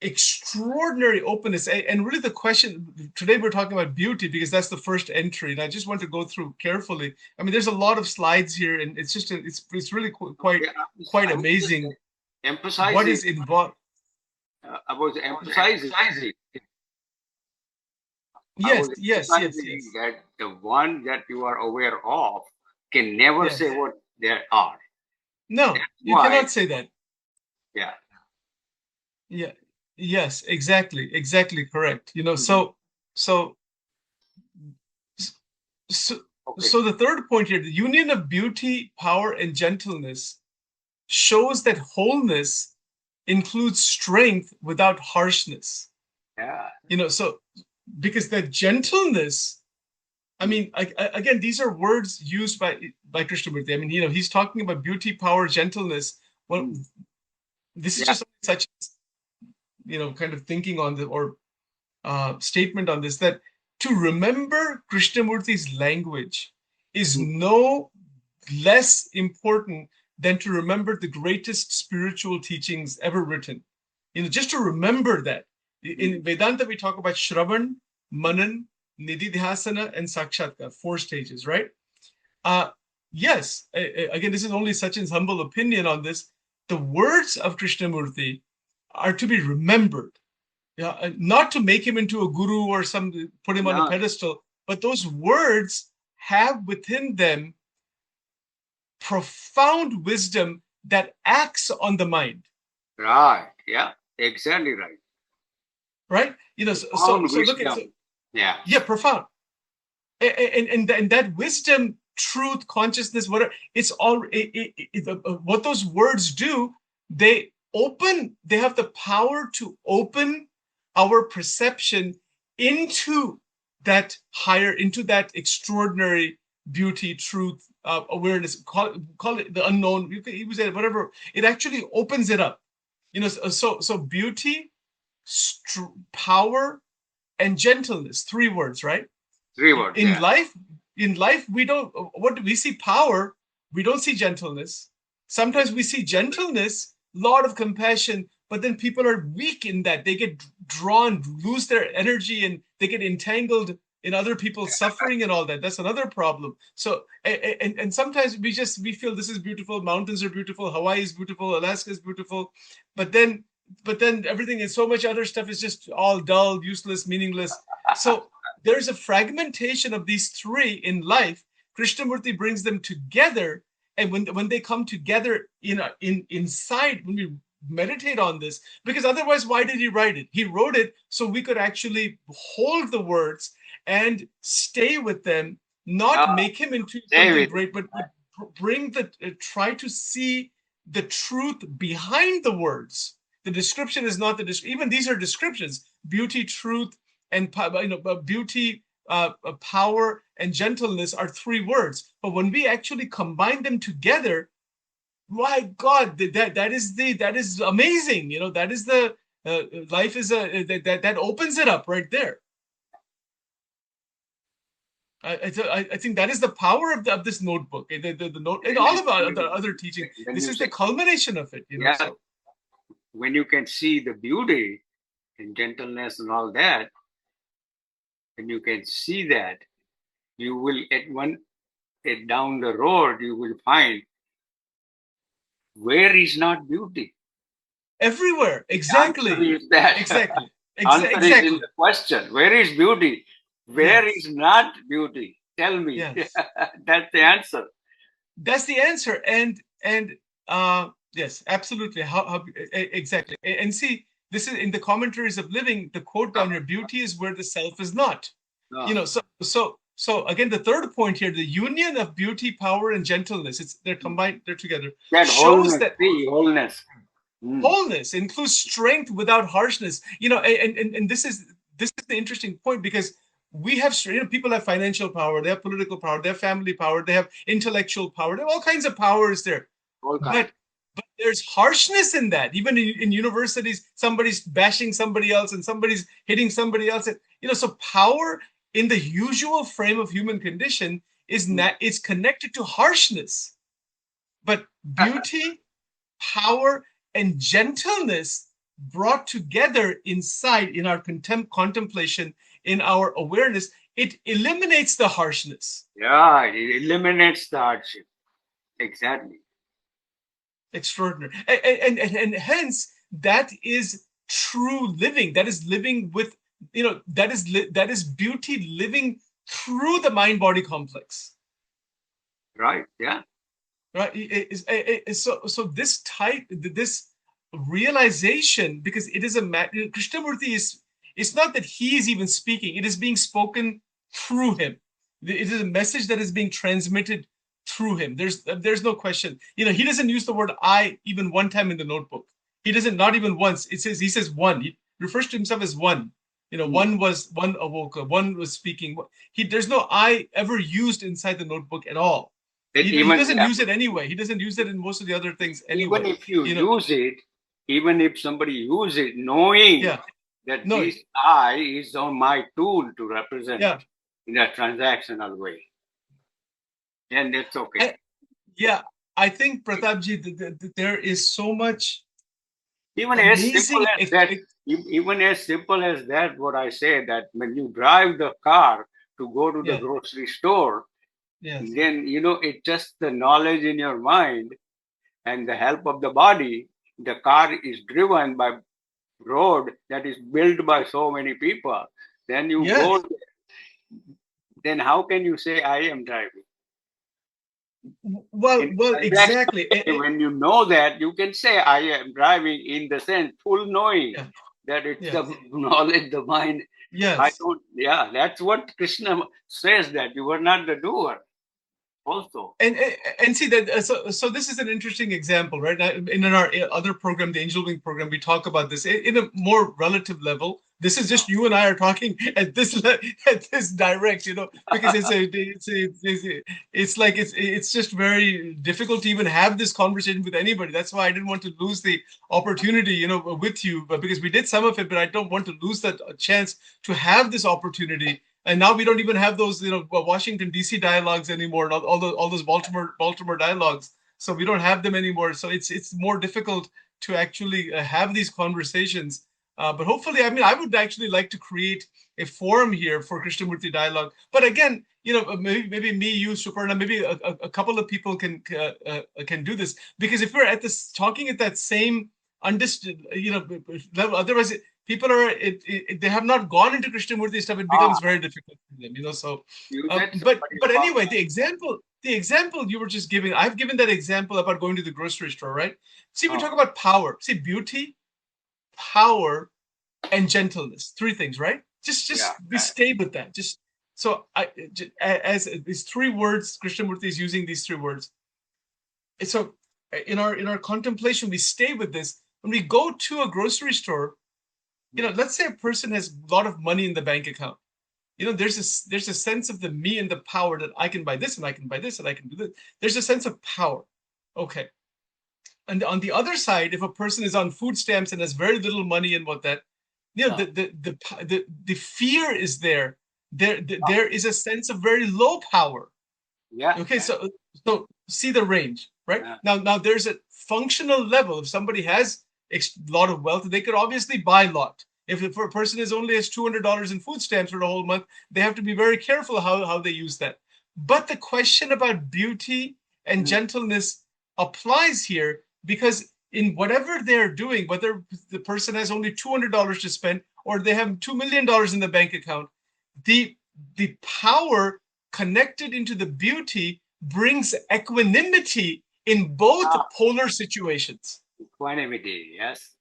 S1: extraordinary openness, and really the question today, we're talking about beauty because that's the first entry, and I just want to go through carefully. I mean, there's a lot of slides here, and it's just it's really quite amazing.
S2: Emphasize
S1: what is involved.
S2: I was emphasizing.
S1: Yes.
S2: That the one that you are aware of can never say what there are.
S1: No, you cannot say that.
S2: Yeah.
S1: Yeah. Yes, exactly correct. So the third point here, the union of beauty, power, and gentleness shows that wholeness includes strength without harshness.
S2: Yeah.
S1: So because that gentleness, I mean, again, these are words used by Krishnamurti. I mean, he's talking about beauty, power, gentleness. Well, this is just such, kind of thinking on the or statement on this, that to remember Krishnamurti's language is no less important than to remember the greatest spiritual teachings ever written. Just to remember that. In Vedanta, we talk about Shravan, Manan, Nididhyasana, and Sakshatkar, 4 stages, right? Yes, again, this is only Sachin's humble opinion on this. The words of Krishnamurti are to be remembered. Not to make him into a guru or put him on a pedestal, but those words have within them profound wisdom that acts on the mind.
S2: Right. Yeah. Exactly right.
S1: Right. So look at
S2: yeah.
S1: Yeah, profound. And that wisdom truth, consciousness, whatever. It's all what those words do. They have the power to open our perception into that higher, into that extraordinary beauty, truth, awareness. Call it the unknown. You can use it, whatever. It actually opens it up. So beauty, power, and gentleness. 3 words, right?
S2: 3 words.
S1: In life, we don't. What do we see? Power. We don't see gentleness. Sometimes we see gentleness, lot of compassion, but then people are weak in that. They get drawn, lose their energy, and they get entangled in other people's suffering and all that. That's another problem. So, and sometimes we feel this is beautiful. Mountains are beautiful. Hawaii is beautiful. Alaska is beautiful, but then everything is so much other stuff is just all dull, useless, meaningless. So there's a fragmentation of these 3 in life. Krishnamurti brings them together, and when they come together inside, when we meditate on this, because otherwise, why did he write it? He wrote it so we could actually hold the words and stay with them, not make him into something great, but bring try to see the truth behind the words. The description is not the description. Even these are descriptions: beauty, truth, and beauty, power, and gentleness are 3 words. But when we actually combine them together, my God, that is amazing. That is the life is that opens it up right there. I think that is the power of this notebook. The note and all of the other teaching. This is the culmination of it. So.
S2: When you can see the beauty and gentleness and all that, and you can see that, you will down the road you will find where is not beauty.
S1: Everywhere, exactly.
S2: The is that.
S1: Exactly.
S2: Answer is in the question. Where is beauty? Where is not beauty? Tell me. Yes. That's the answer.
S1: That's the answer. And yes, absolutely. How exactly? And see, this is in the Commentaries of Living. The quote down here: "Beauty is where the self is not." So again, the third point here: the union of beauty, power, and gentleness. They're combined. They're together.
S2: That shows that wholeness.
S1: Wholeness includes strength without harshness. And this is the interesting point, because we have people have financial power, they have political power, they have family power, they have intellectual power, they have all kinds of powers there. But there's harshness in that. Even in universities, somebody's bashing somebody else and somebody's hitting somebody else. So power in the usual frame of human condition is connected to harshness. But beauty, power, and gentleness brought together inside in our contemplation, in our awareness, it eliminates the harshness.
S2: Yeah, it eliminates the hardship. Exactly.
S1: Extraordinary. And hence, that is true living. That is living with, that is beauty living through the mind-body complex.
S2: Right, yeah.
S1: Right. So this realization, because it is Krishnamurti it's not that he is even speaking, it is being spoken through him. It is a message that is being transmitted through him. There's no question. He doesn't use the word I even one time in the notebook. He doesn't, not even once. He says one. He refers to himself as one. One awoke, one was speaking. There's no I ever used inside the notebook at all. He doesn't use it anyway. He doesn't use it in most of the other things anyway.
S2: Even if you use it, even if somebody uses it, knowing that this I is on my tool to represent in a transactional way, and that's okay.
S1: I think, Pratapji, there is so much.
S2: Even as simple as that, what I say, that when you drive the car to go to the grocery store, then it's just the knowledge in your mind and the help of the body. The car is driven by road that is built by so many people. Then you go there. Then how can you say I am driving?
S1: Well, exactly.
S2: When you know that, you can say I am driving, in the sense, full knowing that it's the knowledge, the mind.
S1: Yes.
S2: That's what Krishna says, that you are not the doer. also.
S1: And see that so this is an interesting example, right? Now, in our other program, the Angel Wing program, we talk about this in a more relative level. This is just you and I are talking at this at this direct, because it's like it's just very difficult to even have this conversation with anybody. That's why I didn't want to lose the opportunity, with you, but because we did some of it, but I don't want to lose that chance to have this opportunity. And now we don't even have those, Washington D.C. dialogues anymore, not all those Baltimore dialogues. So we don't have them anymore. So it's more difficult to actually have these conversations. But hopefully, I mean, I would actually like to create a forum here for Krishnamurti dialogue. But again, maybe me, you, Suparna, maybe a couple of people can do this, because if we're at this talking at that same understood, level, otherwise people are they have not gone into Krishnamurti stuff. It becomes very difficult for them, So, but anyway, the example you were just giving, I've given that example about going to the grocery store, right? See, we talk about power. See, beauty, power, and gentleness. Three things, right? Just we stay with that. Just so as these three words, Krishnamurti is using these three words. So in our contemplation, we stay with this. When we go to a grocery store, let's say a person has a lot of money in the bank account. There's a sense of the me and the power that I can buy this and I can buy this and I can do this. There's a sense of power. Okay. And on the other side, if a person is on food stamps and has very little money and what that, the fear is there. There is a sense of very low power.
S2: Yeah.
S1: Okay. So see the range, right? Yeah. Now there's a functional level. If somebody has a lot of wealth, they could obviously buy a lot. If a person only has $200 in food stamps for the whole month, they have to be very careful how they use that. But the question about beauty and gentleness applies here, because in whatever they're doing, whether the person has only $200 to spend or they have $2 million in the bank account, the power connected into the beauty brings equanimity in both polar situations.
S2: Equanimity, yes.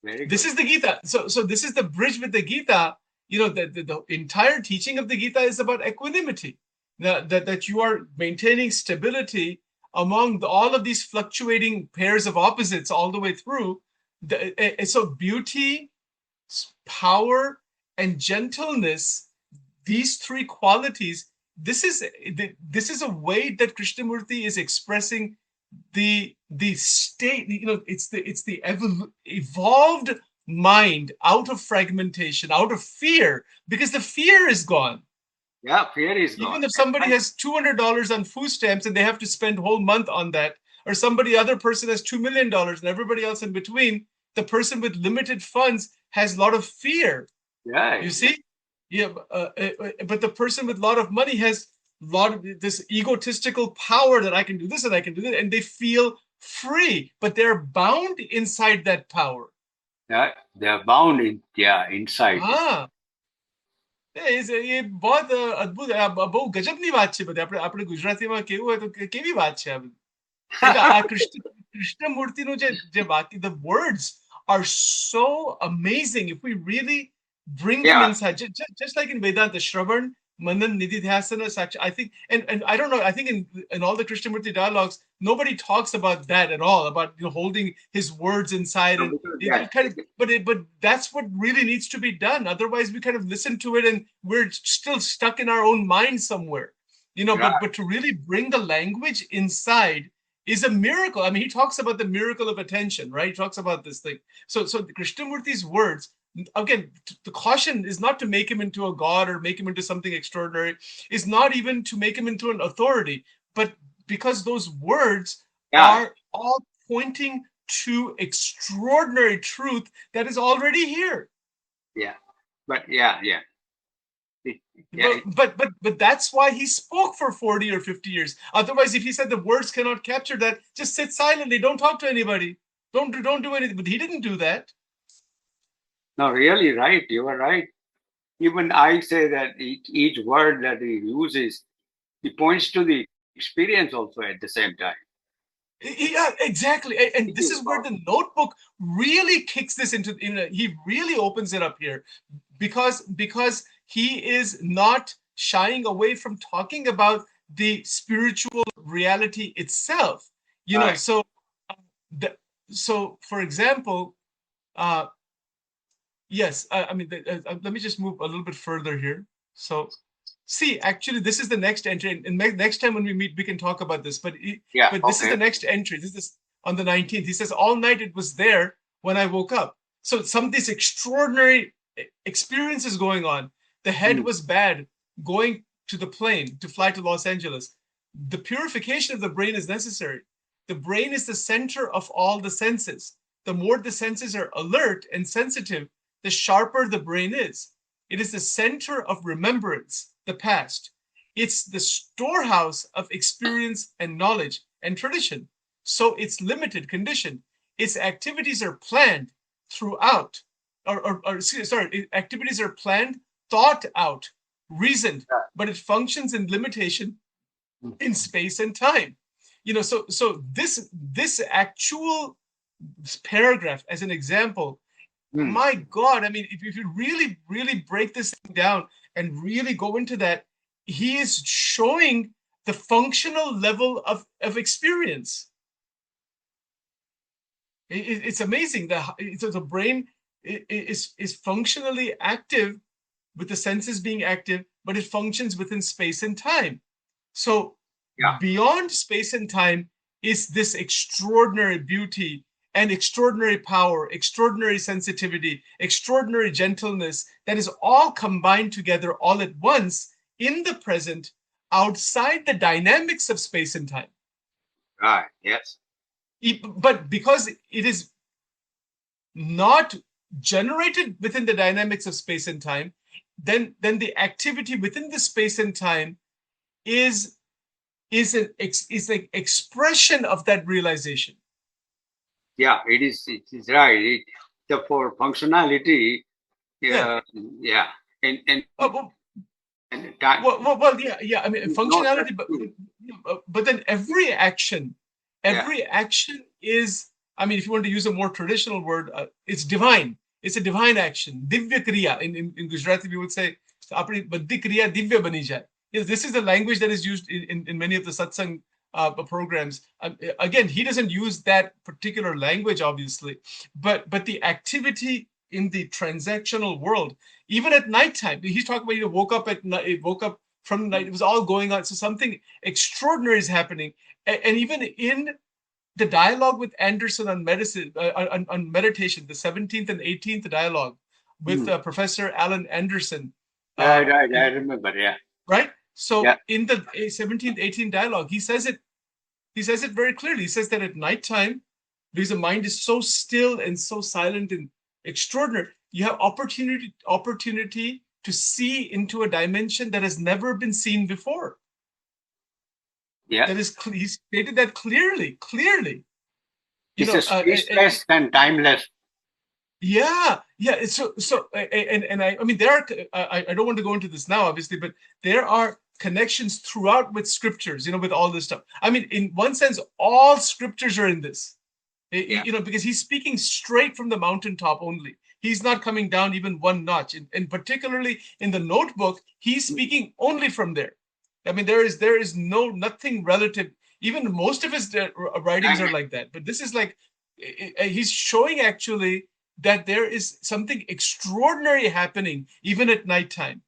S2: Very good.
S1: This is the Gita. So this is the bridge with the Gita. The entire teaching of the Gita is about equanimity. That you are maintaining stability among all of these fluctuating pairs of opposites all the way through. So beauty, power, and gentleness, these three qualities, this is a way that Krishnamurti is expressing the state. It's the evolved mind out of fragmentation, out of fear, because the fear is gone.
S2: Yeah, fear is gone.
S1: Even if somebody has $200 on food stamps and they have to spend a whole month on that, or other person has $2 million and everybody else in between, the person with limited funds has a lot of fear.
S2: Yeah.
S1: You see? Yeah. But the person with a lot of money has a lot of this egotistical power that I can do this and I can do that, and they feel free, but they're bound inside that power.
S2: Yeah, they're bound inside.
S1: એ बहुत અદ્ભુત બહુ ગજબની વાત છે બધી આપણે ગુજરાતીમાં કેવું હોય તો કેવી વાત છે આ બધી કૃષ્ણમૂર્તિનું જે બાકી the words are so amazing if we really bring them inside, just like in Vedanta, Shravan, Manan, Nididhyasana, Sakshi. I think, and I don't know, I think in all the Krishnamurti dialogues, nobody talks about that at all, about holding his words inside. But that's what really needs to be done. Otherwise, we kind of listen to it and we're still stuck in our own mind somewhere. But to really bring the language inside is a miracle. I mean, he talks about the miracle of attention, right? He talks about this thing. So Krishnamurti's words, again, the caution is not to make him into a god or make him into something extraordinary. Is not even to make him into an authority, but because those words are all pointing to extraordinary truth that is already here.
S2: Yeah, but yeah.
S1: But that's why he spoke for 40 or 50 years. Otherwise, if he said the words cannot capture that, just sit silently, don't talk to anybody, don't do anything. But he didn't do that.
S2: No, really, right. You are right. Even I say that each word that he uses, he points to the experience also at the same time.
S1: Yeah, exactly. And this is where the notebook really kicks this into, he really opens it up here, because he is not shying away from talking about the spiritual reality itself. You know,
S2: Right.
S1: so so for example, yes, I mean, let me just move a little bit further here. So, see, actually, this is the next entry, and next time when we meet, we can talk about this. But
S2: Yeah.
S1: but this is
S2: Okay.
S1: the next entry. This is on the 19th. He says, all night it was there when I woke up. So some of these extraordinary experiences going on. The head
S2: Mm.
S1: was bad, going to the plane to fly to Los Angeles. The purification of the brain is necessary. The brain is the center of all the senses. The more the senses are alert and sensitive, the sharper the brain is. It is the center of remembrance, the past. It's the storehouse of experience and knowledge and tradition. So it's limited, conditioned. Its activities are planned throughout, sorry, activities are planned, thought out, reasoned, but it functions in limitation in space and time. You know, so this actual paragraph as an example,
S2: Mm.
S1: my God, I mean, if you really break this thing down and really go into that, he is showing the functional level of experience. It's amazing that the brain is functionally active with the senses being active, but it functions within space and time. So
S2: Yeah.
S1: beyond space and time is this extraordinary beauty and extraordinary power, extraordinary sensitivity, extraordinary gentleness that is all combined together all at once in the present, outside the dynamics of space and time.
S2: Right. Yes.
S1: But because it is not generated within the dynamics of space and time, then the activity within the space and time is an expression of that realization.
S2: Yeah. It is. It is right. For functionality.
S1: Yeah.
S2: Yeah. And
S1: Well,
S2: and time.
S1: yeah. I mean,
S2: No, that's
S1: functionality,
S2: true.
S1: but then
S2: Yeah.
S1: every action is. I mean, if you want to use a more traditional word, it's divine. It's a divine action. Divya kriya in Gujarati we would say, "Apni badi kriya divya bani jaye." Yes, this is the language that is used in many of the satsang programs. Again, he doesn't use that particular language, obviously, but the activity in the transactional world, even at nighttime, he's talking about, woke up at night, woke up from the night, it was all going on. So something extraordinary is happening. And even in the dialogue with Anderson on medicine, on meditation, the 17th and 18th dialogue with
S2: Hmm.
S1: Professor Alan Anderson,
S2: Right. Right. I remember. Yeah.
S1: right?
S2: Yeah.
S1: So in the 17th, 18th dialogue, he says it very clearly. He says that at nighttime, because the mind is so still and so silent and extraordinary, you have opportunity to see into a dimension that has never been seen before.
S2: Yeah.
S1: That is, he stated that clearly. You
S2: It's
S1: know,
S2: a spaceless and timeless.
S1: yeah. And I mean, there are. I don't want to go into this now, obviously, but there are connections throughout with scriptures. You know, with all this stuff. I mean, in one sense, all scriptures are in this.
S2: Yeah.
S1: You know, because he's speaking straight from the mountaintop only. He's not coming down even one notch. And particularly in the notebook, he's speaking only from there. I mean, there is nothing relative. Even most of his writings are like that. But this is like, he's showing actually that there is something extraordinary happening even at nighttime.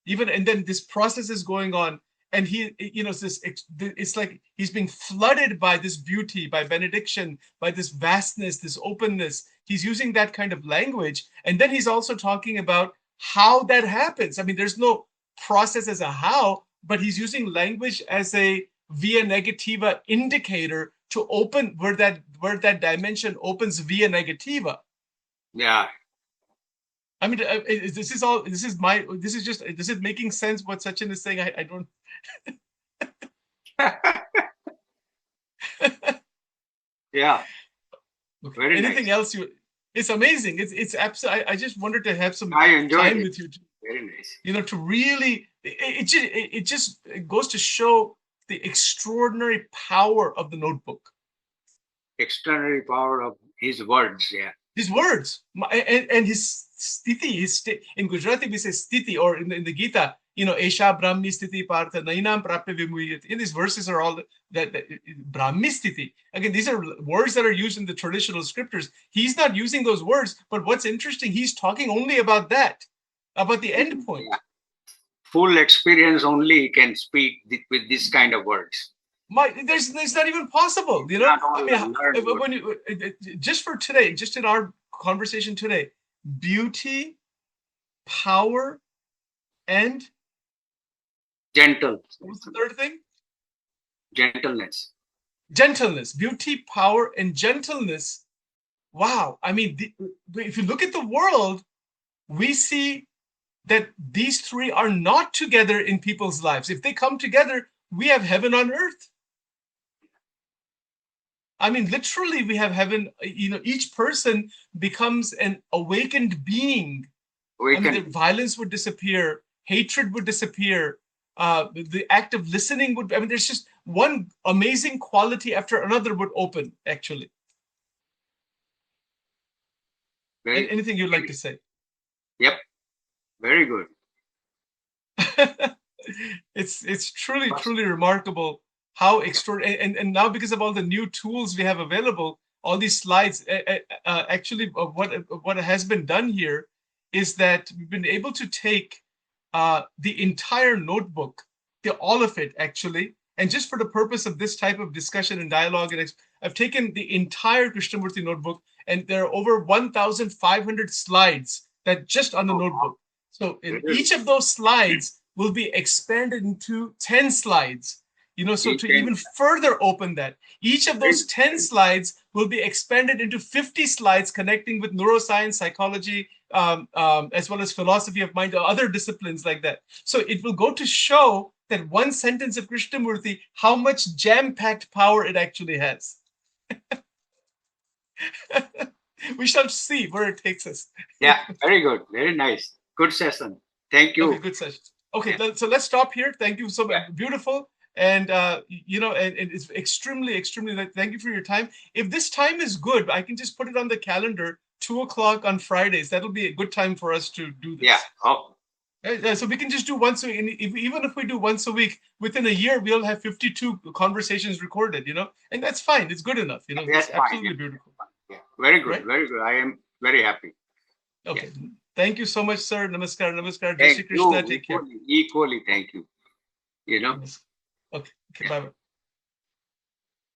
S1: And then this process is going on, and he, you know, it's like he's being flooded by this beauty, by benediction, by this vastness, this openness. He's using that kind of language, and then he's also talking about how that happens. I mean, there's no process as a how, but he's using language as a via negativa indicator to open where that dimension opens via negativa.
S2: Yeah.
S1: I mean, this is making sense what Sachin is saying. I don't.
S2: Yeah.
S1: Okay.
S2: Very
S1: Anything
S2: nice.
S1: else you? It's amazing. It's absolutely. I just wanted to have some
S2: I enjoyed
S1: time
S2: it.
S1: with you,
S2: Very nice.
S1: you know, to really. It goes to show the extraordinary power of the notebook.
S2: Extraordinary power of his words. Yeah.
S1: His words and his sthiti. In Gujarati we say sthiti, or in the Gita Esha Brahmi Sthiti Partha Nainam Prapya Vimuyat. In these verses are all that Brahmi Sthiti. Again, these are words that are used in the traditional scriptures. He's not using those words, but what's interesting, he's talking only about that, about the end point.
S2: Yeah. Full experience only can speak with this kind of words.
S1: There's not even possible, when you, just for today, just in our conversation today, beauty, power, and
S2: gentle.
S1: What's the third thing?
S2: Gentleness.
S1: Gentleness, beauty, power, and gentleness. Wow. I mean, if you look at the world, we see that these three are not together in people's lives. If they come together, we have heaven on earth. I mean, literally, we have heaven. Each person becomes an awakened being. I mean, the violence would disappear, hatred would disappear. The act of listening would. I mean, there's just one amazing quality after another would open. Actually, anything you'd like to say?
S2: Yep, very good.
S1: It's truly remarkable how extraordinary, and now because of all the new tools we have available, all these slides, actually what has been done here is that we've been able to take the entire notebook, all of it actually, and just for the purpose of this type of discussion and dialogue, and I've taken the entire Krishnamurti notebook, and there are over 1,500 slides that just on the notebook. So in each of those slides will be expanded into 10 slides. So to even further open that, each of those 10 slides will be expanded into 50 slides connecting with neuroscience, psychology, as well as philosophy of mind, or other disciplines like that. So it will go to show that one sentence of Krishnamurti, how much jam-packed power it actually has. We shall see where it takes us.
S2: Yeah, very good. Very nice. Good session. Thank you.
S1: Okay, good session. Okay, so let's stop here. Thank you so much. Yeah. Beautiful. And, and it's extremely, thank you for your time. If this time is good, I can just put it on the calendar, 2:00 on Fridays. That'll be a good time for us to do this.
S2: Yeah. Oh.
S1: So we can just do once a week. And even if we do once a week, within a year, we'll have 52 conversations recorded, and that's fine. It's good enough.
S2: That's
S1: it's absolutely beautiful.
S2: Yeah. Very good.
S1: Right?
S2: Very good. I am very happy.
S1: Okay. Yeah. Thank you so much, sir. Namaskar. Jai
S2: Thank
S1: Shri Krishna.
S2: You.
S1: Take care.
S2: Equally, thank you.
S1: Okay. Bye-bye.